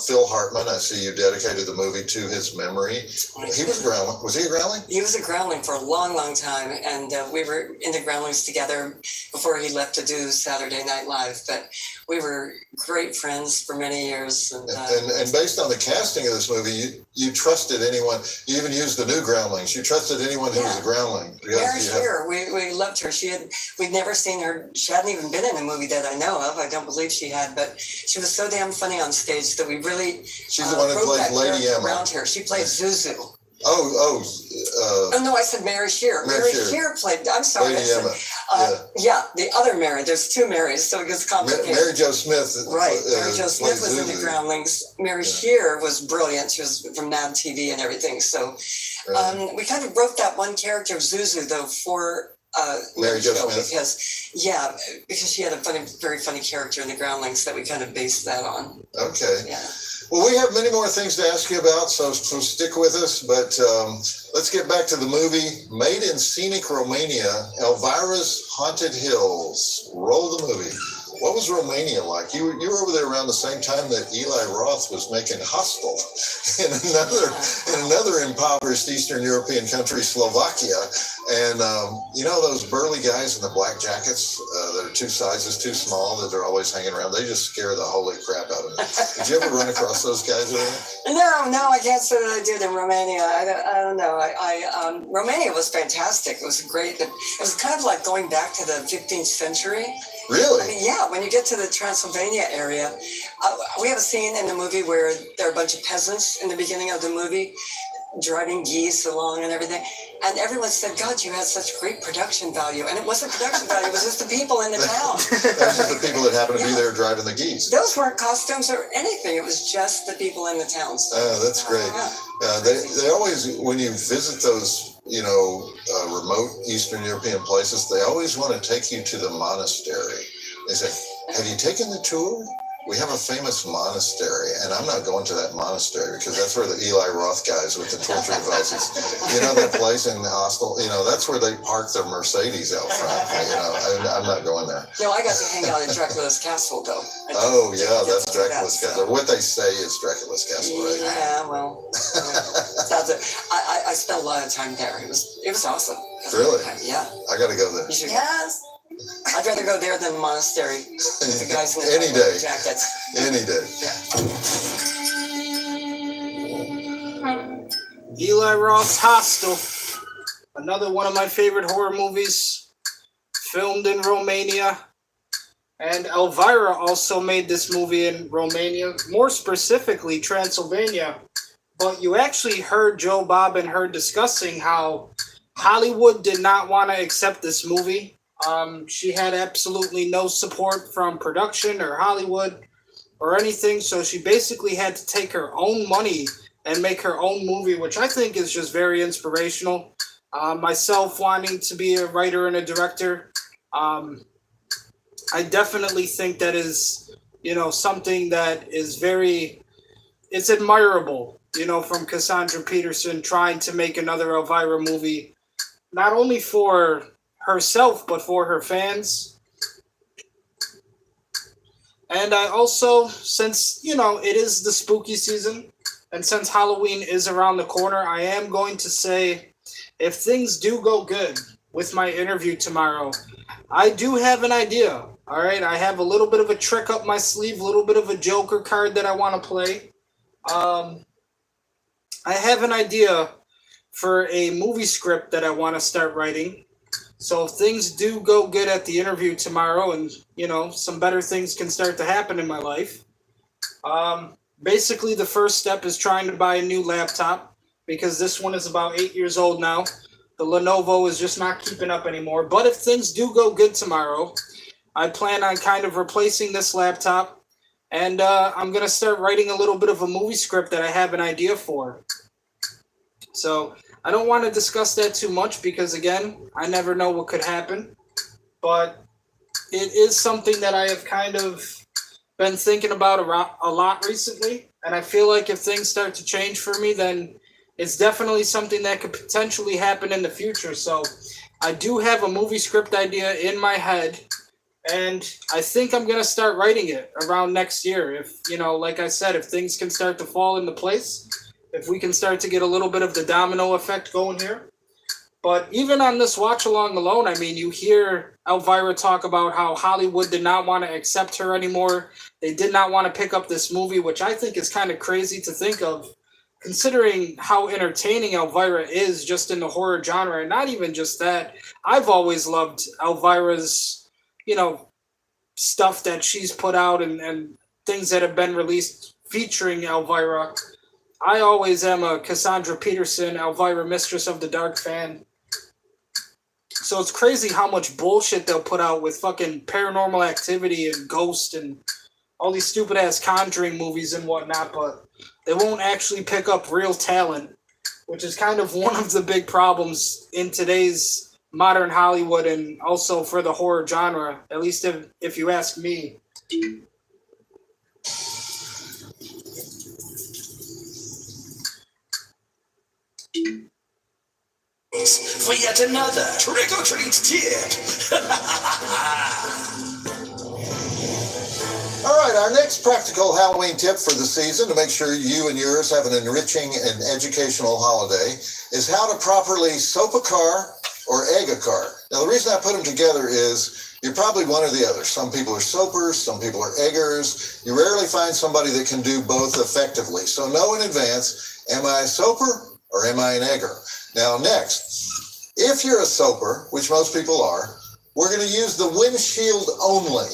Phil Hartman, I see you dedicated the movie to his memory. He was a Groundling. Was he a Groundling? He was a Groundling for a long, long time. And we were in the Groundlings together before he left to do Saturday Night Live. But we were great friends for many years. And based on the casting of this movie, you trusted anyone. You even used the new Groundlings. You trusted anyone who was a Groundling. Mary Shearer, we loved her. We'd never seen her. She hadn't even been in a movie that I know of. I don't believe she had, but she was so damn funny on stage that we really. She's the one who plays Lady Emma. Around her, she played Zuzu. Oh, no, I said Mary Shearer. Mary Shearer played. I'm sorry. Lady Emma. The other Mary. There's 2 Marys, so it gets complicated. Mary Jo Smith. Right. Mary Jo Smith was in the Groundlings. Mary Shearer was brilliant. She was from Mad TV and everything. So we kind of wrote that one character of Zuzu, though, for Mary Jo Smith. Because she had a very funny character in the Groundlings that we kind of based that on. Okay. Yeah. Well, we have many more things to ask you about, so stick with us. But let's get back to the movie. Made in scenic Romania, Elvira's Haunted Hills. Roll the movie. What was Romania like? You were over there around the same time that Eli Roth was making Hostel in another impoverished Eastern European country, Slovakia. And you know those burly guys in the black jackets that are 2 sizes too small that they're always hanging around? They just scare the holy crap out of me. Did you ever run across those guys? No, I can't say that I did in Romania. I don't know. Romania was fantastic. It was great. It was kind of like going back to the 15th century. Really? I mean, yeah, when you get to the Transylvania area, we have a scene in the movie where there are a bunch of peasants in the beginning of the movie driving geese along and everything. And everyone said, God, you had such great production value. And it wasn't production value, it was just the people in the town. It was just the people that happened to be there driving the geese. Those weren't costumes or anything. It was just the people in the towns. Oh, that's great. They always, when you visit those, you know, remote Eastern European places, they always want to take you to the monastery. They say, have you taken the tour? We have a famous monastery, and I'm not going to that monastery because that's where the Eli Roth guys with the torture devices, you know, that place in the hostel, you know, that's where they park their Mercedes out front. You know, I'm not going there. No, I got to hang out at Dracula's castle, though. Oh, yeah, that's Dracula's castle. What they say is Dracula's castle, right? Yeah, well, I spent a lot of time there. It was awesome. Really? Yeah. I got to go there. Yes. I'd rather go there than the monastery. The guys in the Any day. jackets. Any day. Yeah. Eli Roth's Hostel, another one of my favorite horror movies, filmed in Romania. And Elvira also made this movie in Romania, more specifically Transylvania. But you actually heard Joe Bob and her discussing how Hollywood did not want to accept this movie. She had absolutely no support from production or Hollywood or anything, so she basically had to take her own money and make her own movie, which I think is just very inspirational. Myself wanting to be a writer and a director, I definitely think that is, you know, something that is it's admirable, you know, from Cassandra Peterson trying to make another Elvira movie, not only for herself but for her fans. And I also, since, you know, it is the spooky season and since Halloween is around the corner, I am going to say, if things do go good with my interview tomorrow, I do have an idea. All right, I have a little bit of a trick up my sleeve, a little bit of a Joker card that I want to play. I have an idea for a movie script that I want to start writing. So if things do go good at the interview tomorrow and, you know, some better things can start to happen in my life, basically the first step is trying to buy a new laptop because this one is about 8 years old now. The Lenovo is just not keeping up anymore. But if things do go good tomorrow, I plan on kind of replacing this laptop, and I'm going to start writing a little bit of a movie script that I have an idea for. So I don't want to discuss that too much because, again, I never know what could happen. But it is something that I have kind of been thinking about a lot recently. And I feel like if things start to change for me, then it's definitely something that could potentially happen in the future. So I do have a movie script idea in my head. And I think I'm going to start writing it around next year. If, you know, like I said, if things can start to fall into place, if we can start to get a little bit of the domino effect going here. But even on this watch along alone, I mean, you hear Elvira talk about how Hollywood did not want to accept her anymore. They did not want to pick up this movie, which I think is kind of crazy to think of, considering how entertaining Elvira is just in the horror genre. And not even just that. I've always loved Elvira's, you know, stuff that she's put out and things that have been released featuring Elvira. I always am a Cassandra Peterson, Elvira Mistress of the Dark fan. So it's crazy how much bullshit they'll put out with fucking Paranormal Activity and Ghost and all these stupid-ass Conjuring movies and whatnot, but they won't actually pick up real talent, which is kind of one of the big problems in today's modern Hollywood and also for the horror genre, at least if you ask me. For yet another trick-or-treat tip. All right, our next practical Halloween tip for the season to make sure you and yours have an enriching and educational holiday is how to properly soap a car or egg a car. Now, the reason I put them together is you're probably one or the other. Some people are soapers, some people are eggers. You rarely find somebody that can do both effectively. So know in advance, am I a soaper or am I an egger? Now, next, if you're a soaper, which most people are, we're going to use the windshield only.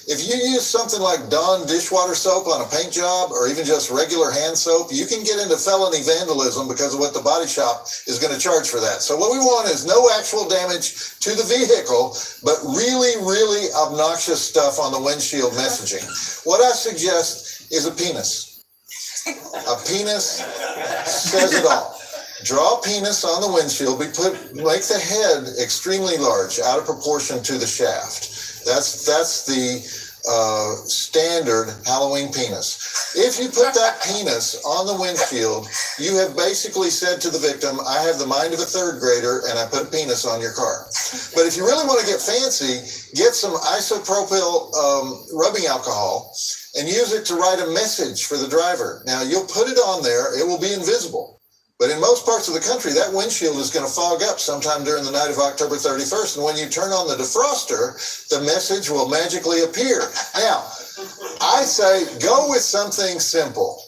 If you use something like Dawn dishwater soap on a paint job or even just regular hand soap, you can get into felony vandalism because of what the body shop is going to charge for that. So what we want is no actual damage to the vehicle, but really, really obnoxious stuff on the windshield messaging. What I suggest is a penis. A penis says it all. Draw a penis on the windshield, make the head extremely large, out of proportion to the shaft. That's the standard Halloween penis. If you put that penis on the windshield, you have basically said to the victim, I have the mind of a third grader and I put a penis on your car. But if you really want to get fancy, get some isopropyl rubbing alcohol and use it to write a message for the driver. Now, you'll put it on there. It will be invisible. But in most parts of the country, that windshield is going to fog up sometime during the night of October 31st. And when you turn on the defroster, the message will magically appear. Now, I say go with something simple.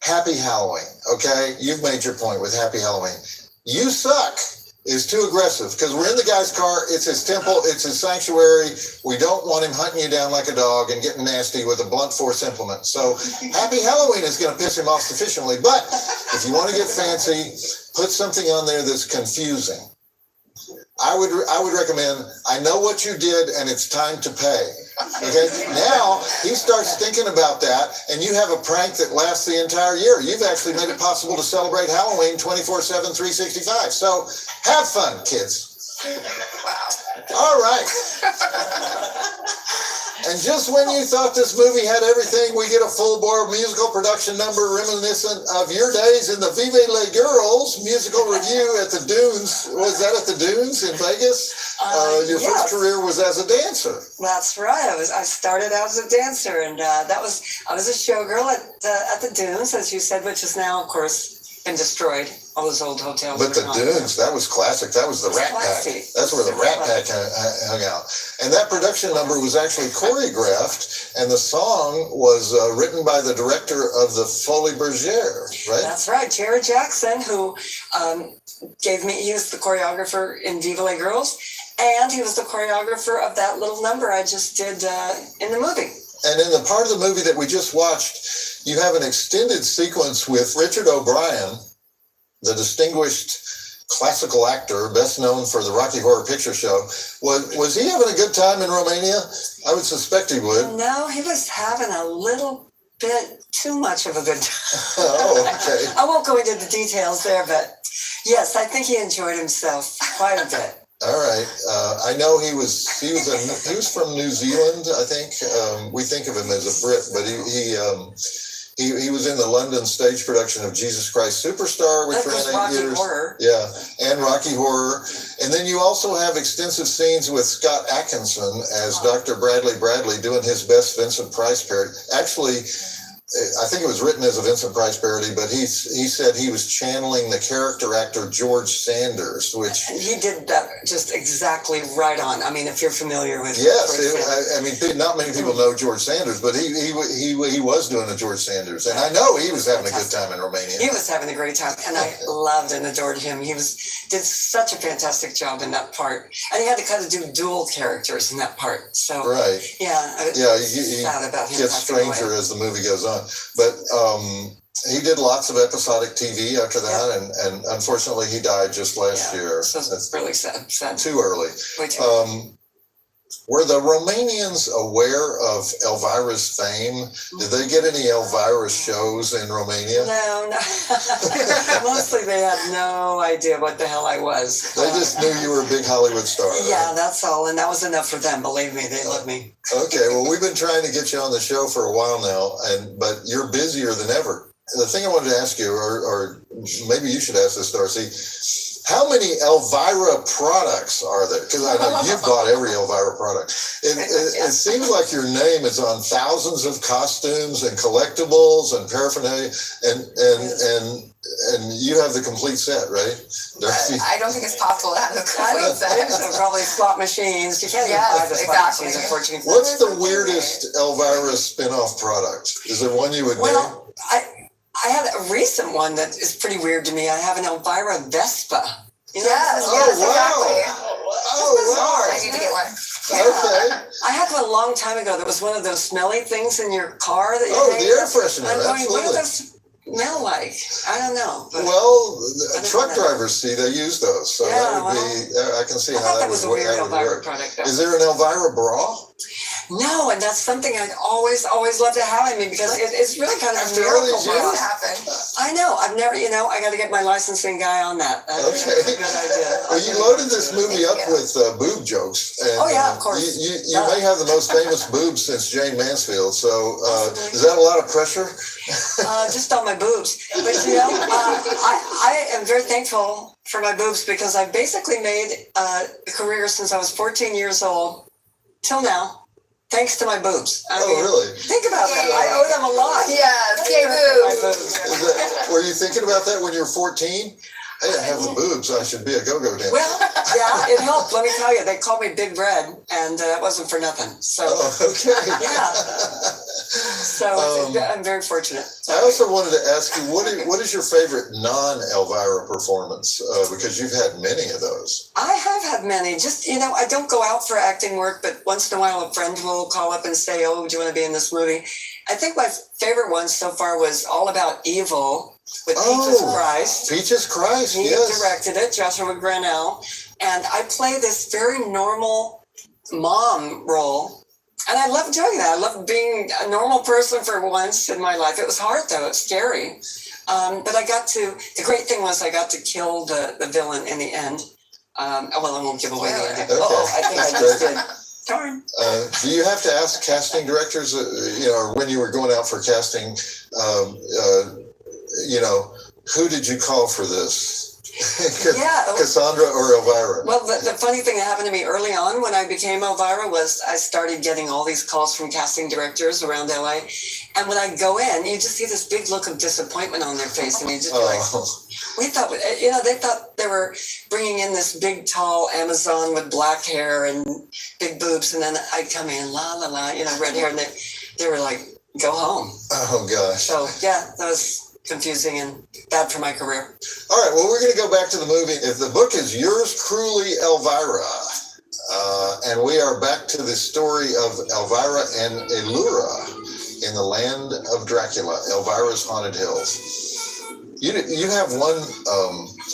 Happy Halloween, okay? You've made your point with Happy Halloween. You suck is too aggressive because we're in the guy's car. It's his temple. It's his sanctuary. We don't want him hunting you down like a dog and getting nasty with a blunt force implement. So Happy Halloween is going to piss him off sufficiently. But if you want to get fancy, put something on there that's confusing. I would recommend, I know what you did and it's time to pay. Okay, now he starts thinking about that and you have a prank that lasts the entire year. You've actually made it possible to celebrate Halloween 24/7, 365. So have fun, kids. All right. And just when you thought this movie had everything, we get a full-bore musical production number reminiscent of your days in the Vive Les Girls musical review at the Dunes. Was that at the Dunes in Vegas? Your first career was as a dancer. That's right. I started out as a dancer, and I was a showgirl at the Dunes, as you said, which is now, of course, been destroyed. All those old hotels. But the Dunes, that was classic. That was the Rat Pack. That's where the Rat Pack hung out. And that production number was actually choreographed, and the song was written by the director of the Folie Bergère, right? That's right. Jerry Jackson, who he was the choreographer in Viva Les Girls, and he was the choreographer of that little number I just did in the movie. And in the part of the movie that we just watched, you have an extended sequence with Richard O'Brien, the distinguished classical actor, best known for the Rocky Horror Picture Show. Was he having a good time in Romania? I would suspect he would. No, he was having a little bit too much of a good time. Oh, okay. I won't go into the details there, but yes, I think he enjoyed himself quite a bit. All right. I know he was from New Zealand, I think. We think of him as a Brit, but he was in the London stage production of Jesus Christ Superstar, which ran 8 years. Horror. Yeah, and Rocky Horror. And then you also have extensive scenes with Scott Adkison as Dr. Bradley doing his best Vincent Price parody. Actually, I think it was written as a Vincent Price parody, but he said he was channeling the character actor George Sanders, which... And he did that just exactly right on. I mean, if you're familiar with... Yes, I mean, not many people know George Sanders, but he was doing a George Sanders, and I know he was having a good time in Romania. He was having a great time, and I loved and adored him. He did such a fantastic job in that part, and he had to kind of do dual characters in that part. So right, he sad about him gets stranger as the movie goes on. But he did lots of episodic TV after that, and unfortunately he died just last year. So that's really sad. Too early. Way too early. Were the Romanians aware of Elvira's fame? Did they get any Elvira shows in Romania? No. Mostly they had no idea what the hell I was. They just knew you were a big Hollywood star. Right? Yeah, that's all. And that was enough for them. Believe me, they love me. Okay, well, we've been trying to get you on the show for a while now, but you're busier than ever. The thing I wanted to ask you, or maybe you should ask this, Darcy, How many Elvira products are there? Because I know you've bought every Elvira product. It seems like your name is on thousands of costumes and collectibles and paraphernalia, and you have the complete set, right? Darcy? I don't think it's possible to have a complete set. They're probably slot machines. You can't even buy the slot machines, unfortunately. What's the weirdest Elvira spin-off product? Is there one you would name? Well, I have a recent one that is pretty weird to me. I have an Elvira Vespa. You know, Yes, Oh, yes, wow. exactly. Oh, I need to get one. wow. Okay. I had one a long time ago that was one of those smelly things in your car that you Oh, hang the air up. freshener, I'm going, what do absolutely. those smell like? I don't know. But Well, didn't truck know. drivers, see, they use those. So Yeah, that would be, I can see I how thought that that was a would, weird that would Elvira work. product, though. Is there an Elvira bra? No, and that's something I always love to have in me because it's really kind of a After all miracle these for years? What us. happened? I know. I've never, I got to get my licensing guy on that. That's Okay. a good idea. Well, you loaded this movie up with boob jokes. And, Oh, yeah, of course. You may have the most famous boobs since Jane Mansfield. So is that a lot of pressure? Just on my boobs. But I am very thankful for my boobs because I basically made a career since I was 14 years old till now, thanks to my boobs. I mean, Really? think about that. I owe them a lot. Yes, yay, My boo. boobs. Were you thinking about that when you were 14? Hey, I have the boobs. I should be a go-go dancer. Well, yeah, it helped. Let me tell you, they called me Big Red, and that wasn't for nothing. So, Okay. yeah. So I'm very fortunate. I also wanted to ask you, what is your favorite non-Elvira performance? Because you've had many of those. I have had many. Just, I don't go out for acting work, but once in a while a friend will call up and say, oh, do you want to be in this movie? I think my favorite one so far was All About Evil with Peaches Christ. Peaches Christ, He yes. directed it, Joshua Granell. And I play this very normal mom role. And I love doing that. I love being a normal person for once in my life. It was hard, though. It's scary. But the great thing was I got to kill the villain in the end. Well, I won't give away the ending. Okay. I think I just did. Darn. Do you have to ask casting directors, or when you were going out for casting, who did you call for this? Yeah. Cassandra or Elvira? Well, the funny thing that happened to me early on when I became Elvira was I started getting all these calls from casting directors around LA. And when I go in, you just see this big look of disappointment on their face. And you just be like, we thought, they thought they were bringing in this big, tall Amazon with black hair and big boobs. And then I come in, la, la, la, red hair. And they were like, go home. Oh, gosh. So, yeah, that was confusing and bad for my career. All right, well, we're going to go back to the movie. If the book is Yours Cruelly, Elvira, and we are back to the story of Elvira and Elura in the land of Dracula, Elvira's Haunted Hills. You have one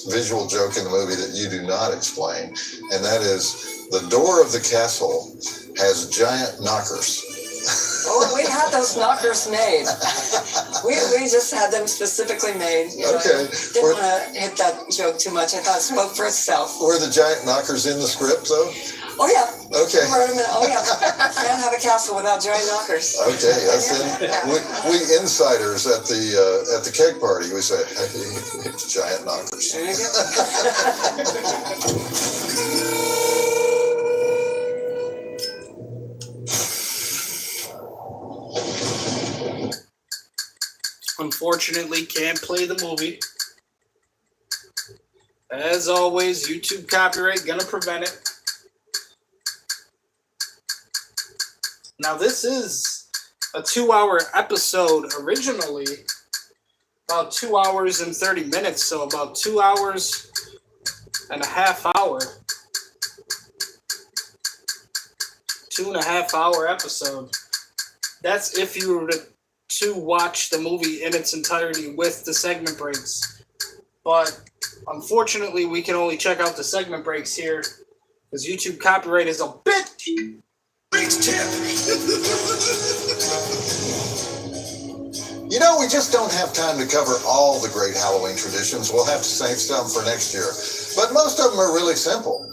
visual joke in the movie that you do not explain, and that is the door of the castle has giant knockers. Oh, we had those knockers made. we just had them specifically made. Okay. Didn't want to hit that joke too much. I thought it spoke for itself. Were the giant knockers in the script, though? Oh, yeah. Okay. Oh, yeah. Can't have a castle without giant knockers. Okay, that's we insiders at the keg party, we say, hey, giant knockers. There you go. Unfortunately, can't play the movie. As always, YouTube copyright gonna prevent it. Now, this is a 2-hour episode originally, about 2 hours and 30 minutes, so about 2 hours and a half hour. 2.5 hour episode. That's if you were to watch the movie in its entirety with the segment breaks. But unfortunately, we can only check out the segment breaks here because YouTube copyright is a bit. Great tip. We just don't have time to cover all the great Halloween traditions. We'll have to save some for next year. But most of them are really simple.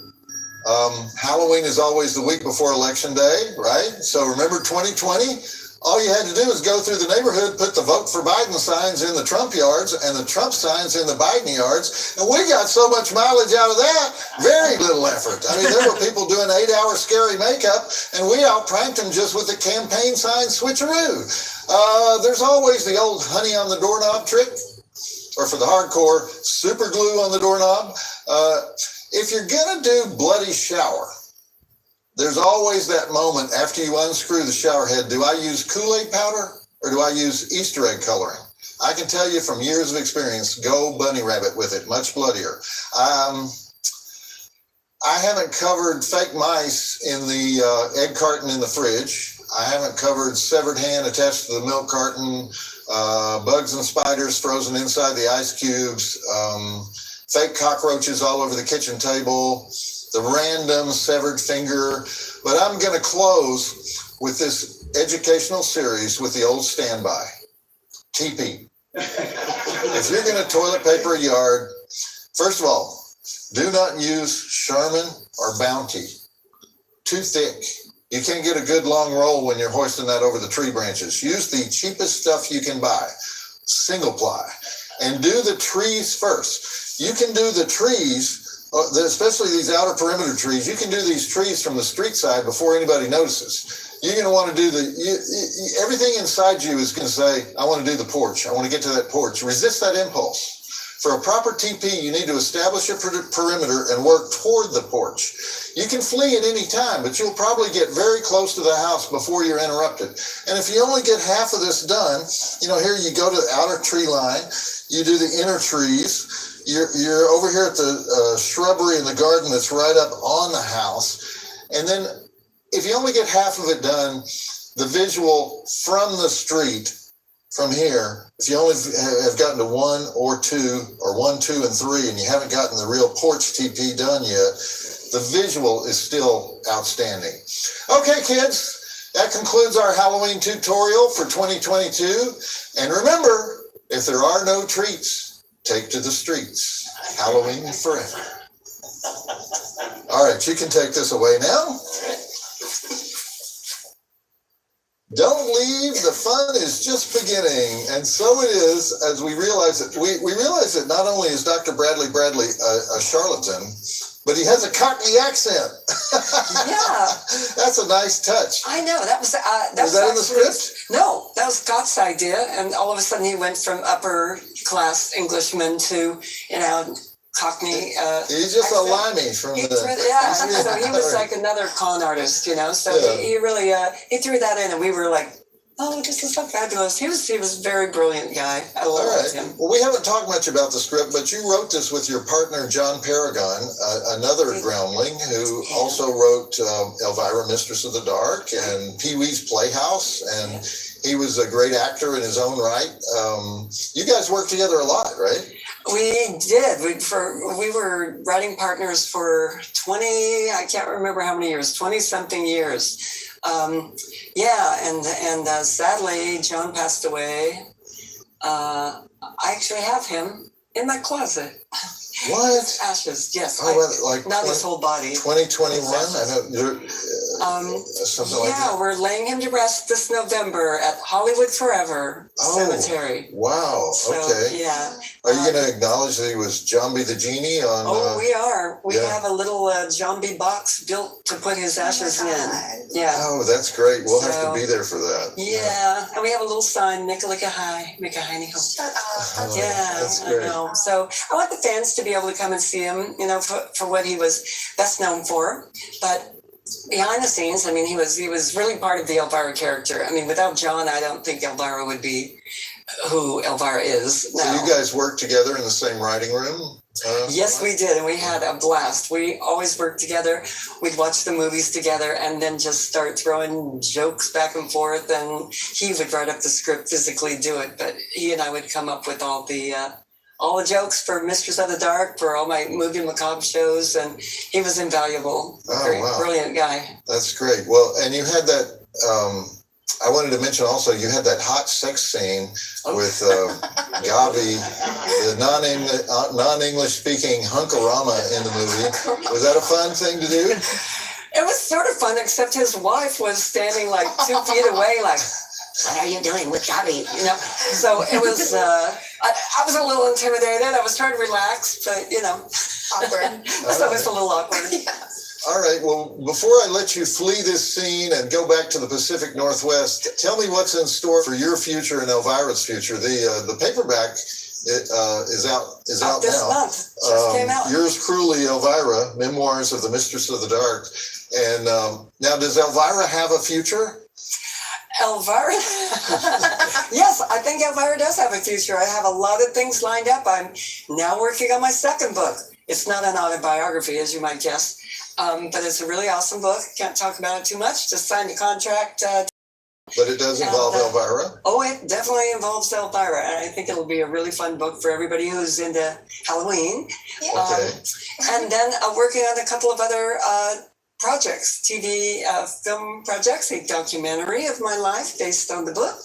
Halloween is always the week before Election Day, right? So remember 2020? All you had to do was go through the neighborhood, put the vote for Biden signs in the Trump yards and the Trump signs in the Biden yards, and we got so much mileage out of that, very little effort. I mean, there were people doing 8-hour scary makeup, and we out-pranked them just with the campaign sign switcheroo. There's always the old honey on the doorknob trick, or for the hardcore, super glue on the doorknob. If you're gonna do bloody shower, there's always that moment after you unscrew the shower head. Do I use Kool-Aid powder or do I use Easter egg coloring? I can tell you from years of experience, go bunny rabbit with it, much bloodier. I haven't covered fake mice in the egg carton in the fridge. I haven't covered severed hand attached to the milk carton, bugs and spiders frozen inside the ice cubes, fake cockroaches all over the kitchen table, the random severed finger. But I'm going to close with this educational series with the old standby, TP. If you're going to toilet paper a yard, first of all, do not use Sherman or Bounty. Too thick. You can't get a good long roll when you're hoisting that over the tree branches. Use the cheapest stuff you can buy, single ply, and do the trees first. You can do the trees, especially these outer perimeter trees. You can do these trees from the street side before anybody notices. You're going to want to do everything inside you is going to say, I want to do the porch. I want to get to that porch. Resist that impulse. For a proper TP, you need to establish a perimeter and work toward the porch. You can flee at any time, but you'll probably get very close to the house before you're interrupted. And if you only get half of this done, here you go to the outer tree line, you do the inner trees, you're over here at the shrubbery in the garden that's right up on the house. And then if you only get half of it done, the visual from the street, from here, if you only have gotten to 1 or 2, or 1, 2, and 3, and you haven't gotten the real porch TP done yet, the visual is still outstanding. Okay, kids, that concludes our Halloween tutorial for 2022. And remember, if there are no treats, take to the streets. Halloween forever. All right, you can take this away now. Don't leave, the fun is just beginning. And so it is, as we realize that we realize that not only is Dr. Bradley a charlatan, but he has a Cockney accent. Yeah. That's a nice touch. I know. That was that in the script? No, that was Scott's idea. And all of a sudden he went from upper class Englishman to, Cockney. He's just accent. a limey from the... Yeah, so he was like another con artist, So Yeah. he really, he threw that in and we were like, oh, this is so fabulous. He was a very brilliant guy. I All loved right. him. Well, we haven't talked much about the script, but you wrote this with your partner, John Paragon, another groundling who also wrote Elvira, Mistress of the Dark, and Pee-wee's Playhouse, and he was a great actor in his own right. You guys worked together a lot, right? We did. We were writing partners for 20, I can't remember how many years, 20-something years. And sadly, John passed away. I actually have him in my closet. What? Ashes, yes. Not his whole body. 2021? I know. Something like that. Yeah, we're laying him to rest this November at Hollywood Forever Cemetery. Wow. So, okay. Yeah. Are you going to acknowledge that he was Jambi the Genie on... we are. We have a little Jambi box built to put his ashes in. Yeah. Oh, that's great. We'll have to be there for that. Yeah. And we have a little sign, Mika-lika-hi, Mika-hi-ni-ho. Yeah, that's great. I know. So I want the fans to be able to come and see him, for what he was best known for. But behind the scenes, he was really part of the Elvira character. Without John, I don't think Elvira would be who Elvira is now. So you guys worked together in the same writing room? Yes, we did, and we had a blast. We always worked together. We'd watch the movies together and then just start throwing jokes back and forth, and he would write up the script, physically do it, but he and I would come up with all the jokes for Mistress of the Dark, for all my movie macabre shows, and he was invaluable. Brilliant guy. That's great. Well, and you had that, I wanted to mention also, you had that hot sex scene with Gabi, the non-English speaking hunkarama in the movie. Was that a fun thing to do? It was sort of fun, except his wife was standing like 2 feet away, like, what are you doing with Gabby? You know, so it was, I was a little intimidated. I was trying to relax, but, you know, Awkward. so it was a little awkward. Yeah. All right, well, before I let you flee this scene and go back to the Pacific Northwest, tell me what's in store for your future and Elvira's future. The paperback is out This now. month, just came out. Yours cruelly, Elvira, Memoirs of the Mistress of the Dark. And now, does Elvira have a future? Elvira? Yes, I think Elvira does have a future. I have a lot of things lined up. I'm now working on my second book. It's not an autobiography, as you might guess, but it's a really awesome book. Can't talk about it too much. Just signed a contract. But it does involve Elvira? Oh, it definitely involves Elvira, and I think it'll be a really fun book for everybody who's into Halloween. Yeah. Okay. And then working on a couple of other projects, TV film projects, a documentary of my life based on the book.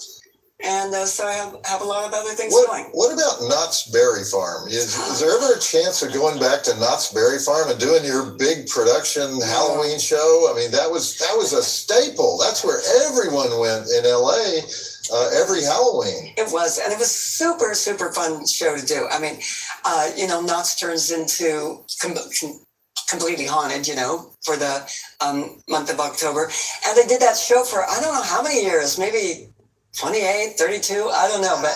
And so I have a lot of other things going. What about Knott's Berry Farm? Is there ever a chance of going back to Knott's Berry Farm and doing your big production Halloween show? I mean, that was a staple. That's where everyone went in LA every Halloween. It was, and it was super, super fun show to do. I mean, you know, Knott's turns into completely haunted, you know, for the month of October. And they did that show for, I don't know how many years, maybe 28, 32, I don't know, but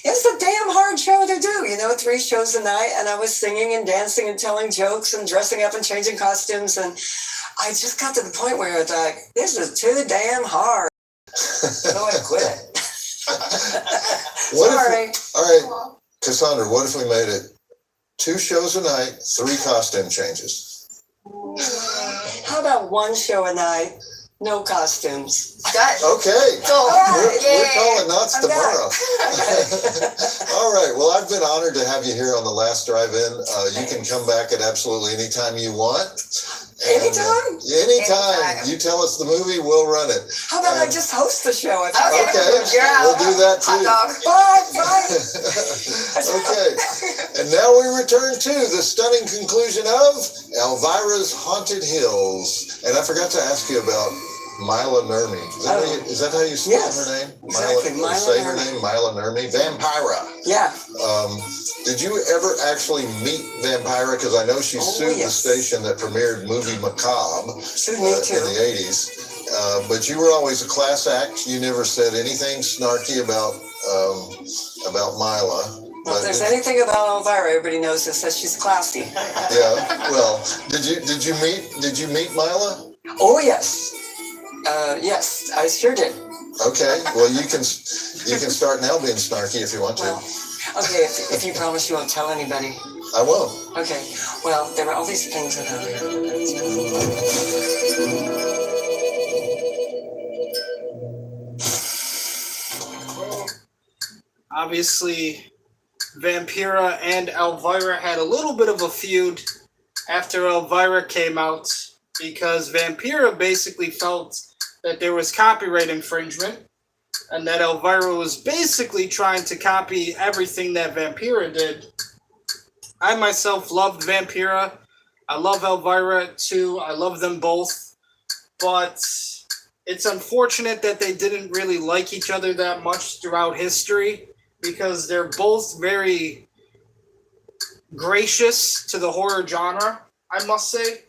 it was a damn hard show to do, you know, 3 shows a night, and I was singing and dancing and telling jokes and dressing up and changing costumes, and I just got to the point where it's like, this is too damn hard, so I quit. Sorry. All right, Cassandra, what if we made it 2 shows a night, 3 costume changes? How about 1 show a night, no costumes? Done. Okay. Cool. We're calling Knott's I'm tomorrow. All right. Well, I've been honored to have you here on The Last Drive-In. You can come back at absolutely any time you want. And, Anytime? Anytime. You tell us the movie, we'll run it. How about I just host the show? Okay. You're out. We'll do that too. Hot dog. Bye. Okay. And now we return to the stunning conclusion of Elvira's Haunted Hills. And I forgot to ask you about Mila Nurmi. Is that how you spell her name? Exactly. Mila, say her name, Mila Nurmi. Vampira. Yeah. Did you ever actually meet Vampira? Because I know she sued the station that premiered movie Macabre Sued me too. in the 80s. But you were always a class act. You never said anything snarky about Mila. Well, if there's anything about Elvira, everybody knows this, that she's classy. Yeah. Well, did you meet Mila? Oh yes. Yes, I sure did. Okay. Well, you can start now being snarky if you want to. Well, okay, if you promise you won't tell anybody. I won't. Okay. Well, there were all these things about Obviously, Vampira and Elvira had a little bit of a feud after Elvira came out, because Vampira basically felt that there was copyright infringement and that Elvira was basically trying to copy everything that Vampira did. I myself loved Vampira. I love Elvira too. I love them both. But it's unfortunate that they didn't really like each other that much throughout history, because they're both very gracious to the horror genre, I must say.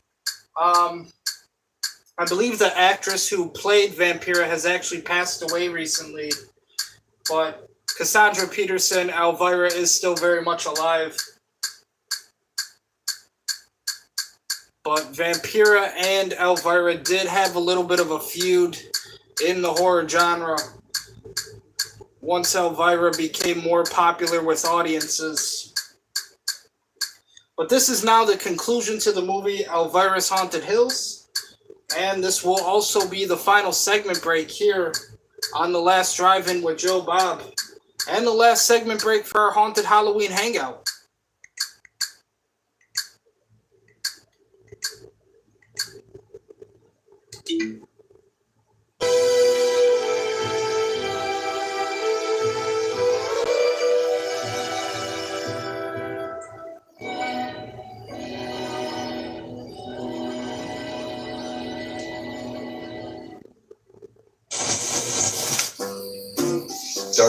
I believe the actress who played Vampira has actually passed away recently, but Cassandra Peterson, Elvira, is still very much alive. But Vampira and Elvira did have a little bit of a feud in the horror genre once Elvira became more popular with audiences. But this is now the conclusion to the movie Elvira's Haunted Hills. And this will also be the final segment break here on The Last Drive-In with Joe Bob. And the last segment break for our Haunted Halloween Hangout.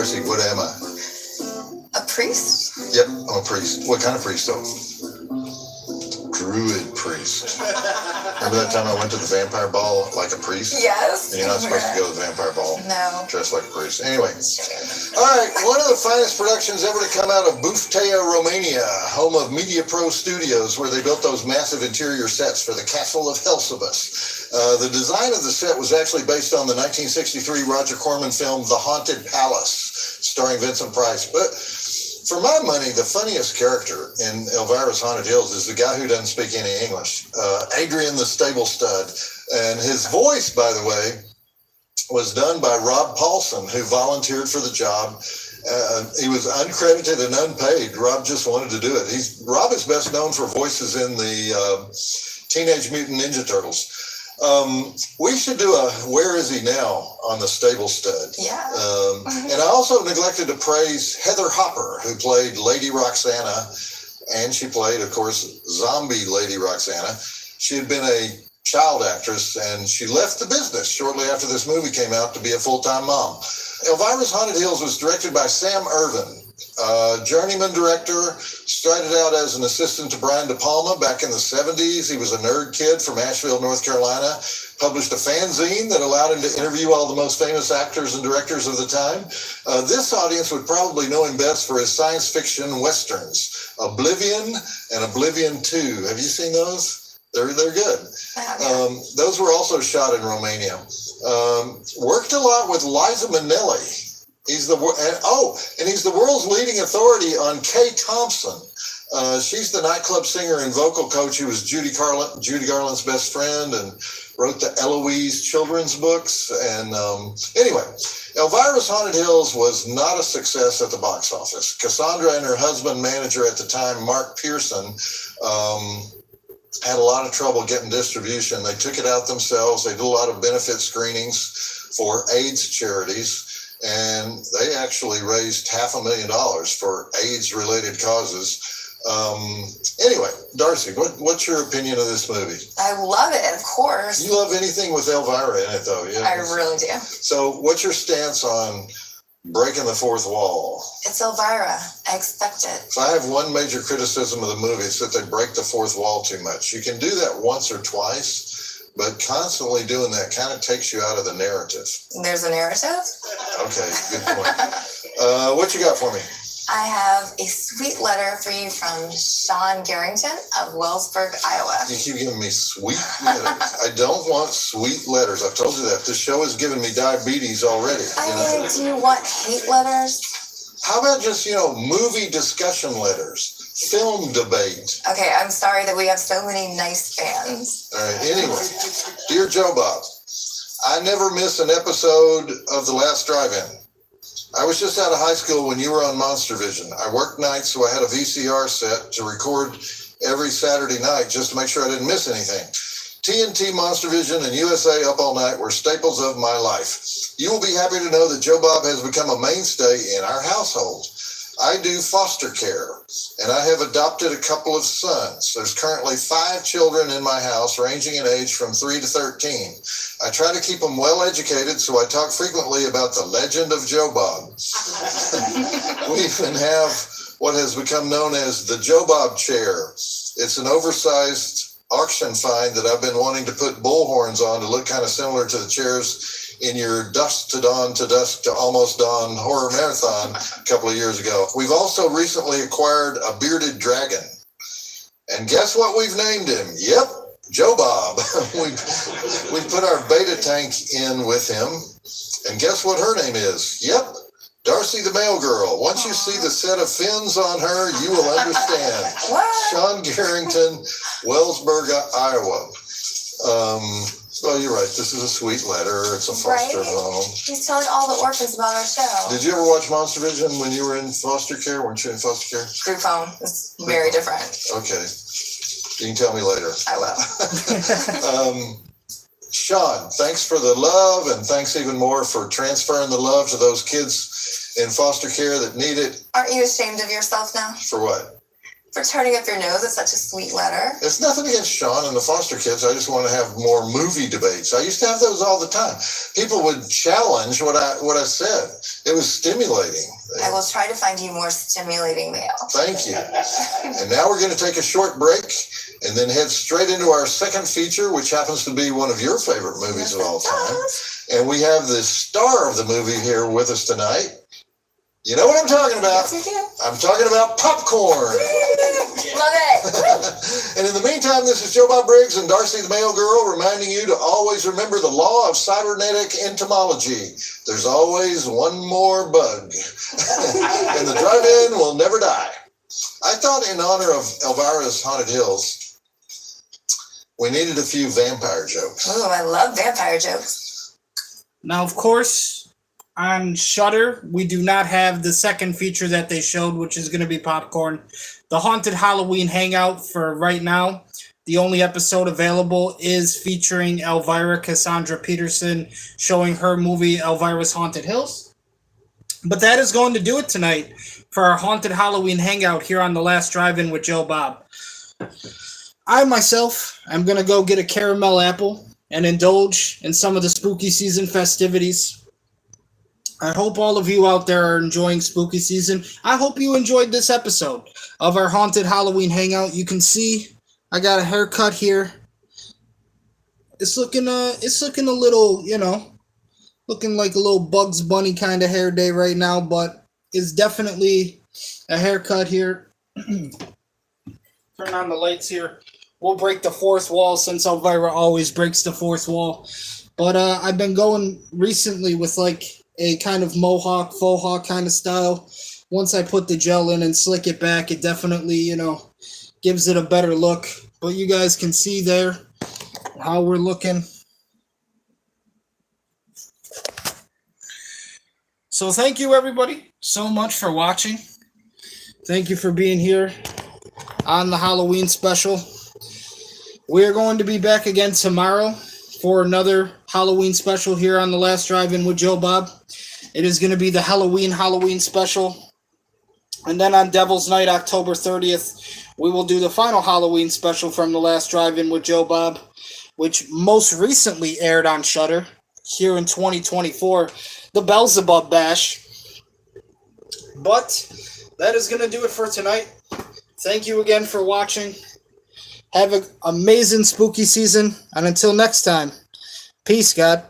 Darcy, what am I? A priest? Yep, I'm a priest. What kind of priest, though? Druid priest. Remember that time I went to the vampire ball like a priest? Yes. And you're not supposed to go to the vampire ball. No. Dressed like a priest. Anyway. All right, one of the finest productions ever to come out of Buftea, Romania, home of Media Pro Studios, where they built those massive interior sets for the Castle of Helsebus. The design of the set was actually based on the 1963 Roger Corman film The Haunted Palace, starring Vincent Price. But for my money, the funniest character in Elvira's Haunted Hills is the guy who doesn't speak any English, Adrian the Stable Stud. And his voice, by the way, was done by Rob Paulson, who volunteered for the job. He was uncredited and unpaid. Rob just wanted to do it. Rob is best known for voices in the Teenage Mutant Ninja Turtles. We should do a Where Is He Now on the Stable Stud. Yeah. And I also neglected to praise Heather Hopper, who played Lady Roxana, and she played, of course, zombie Lady Roxana. She had been a child actress, and she left the business shortly after this movie came out to be a full-time mom. Elvira's Haunted Hills was directed by Sam Irvin, journeyman director, started out as an assistant to Brian De Palma back in the 70s. He was a nerd kid from Asheville, North Carolina, published a fanzine that allowed him to interview all the most famous actors and directors of the time. This audience would probably know him best for his science fiction westerns, Oblivion and Oblivion 2. Have you seen those? They're good. Those were also shot in Romania. Worked a lot with Liza Minnelli. He's the world's leading authority on Kay Thompson. She's the nightclub singer and vocal coach who was Judy Garland's best friend and wrote the Eloise children's books. And anyway, Elvira's Haunted Hills was not a success at the box office. Cassandra and her husband, manager at the time, Mark Pearson, had a lot of trouble getting distribution. They took it out themselves. They did a lot of benefit screenings for AIDS charities. And they actually raised $500,000 for AIDS-related causes. Anyway, Darcy, what's your opinion of this movie? I love it, of course. You love anything with Elvira in it, though, yeah? I really do. So what's your stance on breaking the fourth wall? It's Elvira. I expect it. So I have one major criticism of the movie. It's that they break the fourth wall too much. You can do that once or twice, but constantly doing that kind of takes you out of the narrative. There's a narrative? Okay, good point. What you got for me? I have a sweet letter for you from Sean Garrington of Wellsburg, Iowa. You keep giving me sweet letters. I don't want sweet letters. I've told you that. This show has given me diabetes already. Do you want hate letters? How about just, movie discussion letters? Film debate. Okay, I'm sorry that we have so many nice fans. All right, anyway. Dear Joe Bob, I never miss an episode of The Last Drive-In. I was just out of high school when you were on Monster Vision. I worked nights, so I had a VCR set to record every Saturday night just to make sure I didn't miss anything. TNT, Monster Vision, and USA Up All Night were staples of my life. You will be happy to know that Joe Bob has become a mainstay in our household. I do foster care, and I have adopted a couple of sons. There's currently 5 children in my house, ranging in age from 3 to 13. I try to keep them well educated, so I talk frequently about the legend of Joe Bob. We even have what has become known as the Joe Bob chair. It's an oversized auction find that I've been wanting to put bull horns on to look kind of similar to the chairs in your Dusk to Dawn to Dusk to Almost Dawn horror marathon a couple of years ago. We've also recently acquired a bearded dragon. And guess what we've named him? Yep, Joe Bob. we put our beta tank in with him. And guess what her name is? Yep, Darcy the Mail Girl. Once you see the set of fins on her, you will understand. Sean Garrington, Wellsburg, Iowa. Well, you're right. This is a sweet letter. It's a foster home. He's telling all the orphans about our show. Did you ever watch Monster Vision when you were in foster care? Weren't you in foster care? Group home. It's very different. Okay. You can tell me later. I will. Sean, thanks for the love, and thanks even more for transferring the love to those kids in foster care that need it. Aren't you ashamed of yourself now? For what? for turning up your nose at such a sweet letter. It's nothing against Sean and the foster kids. I just want to have more movie debates. I used to have those all the time. People would challenge what I said. It was stimulating. I will try to find you more stimulating mail. Thank you. And now we're going to take a short break and then head straight into our second feature, which happens to be one of your favorite movies of all time. And we have the star of the movie here with us tonight. You know what I'm talking about? Yes, you do. I'm talking about popcorn. Love it. And in the meantime, this is Joe Bob Briggs and Darcy the Mail Girl reminding you to always remember the law of cybernetic entomology. There's always one more bug. And the drive-in will never die. I thought in honor of Elvira's Haunted Hills, we needed a few vampire jokes. Ooh, I love vampire jokes. Now, of course, on Shudder, we do not have the second feature that they showed, which is going to be Popcorn. The Haunted Halloween Hangout for right now, the only episode available is featuring Elvira Cassandra Peterson showing her movie Elvira's Haunted Hills. But that is going to do it tonight for our Haunted Halloween Hangout here on The Last Drive-In with Joe Bob. I myself am going to go get a caramel apple and indulge in some of the spooky season festivities. I hope all of you out there are enjoying spooky season. I hope you enjoyed this episode of our Haunted Halloween Hangout. You can see I got a haircut here. It's looking a little, looking like a little Bugs Bunny kind of hair day right now, but it's definitely a haircut here. Turn on the lights here. We'll break the fourth wall since Elvira always breaks the fourth wall. But I've been going recently with like a kind of mohawk, faux hawk kind of style. Once I put the gel in and slick it back, it definitely, gives it a better look. But you guys can see there how we're looking. So thank you everybody so much for watching. Thank you for being here on the Halloween special. We're going to be back again tomorrow for another Halloween special here on The Last Drive-In with Joe Bob. It is going to be the Halloween special. And then on Devil's Night, October 30th, we will do the final Halloween special from The Last Drive-In with Joe Bob, which most recently aired on Shudder here in 2024, the Beelzebub Bash. But that is going to do it for tonight. Thank you again for watching. Have an amazing spooky season. And until next time, peace, God.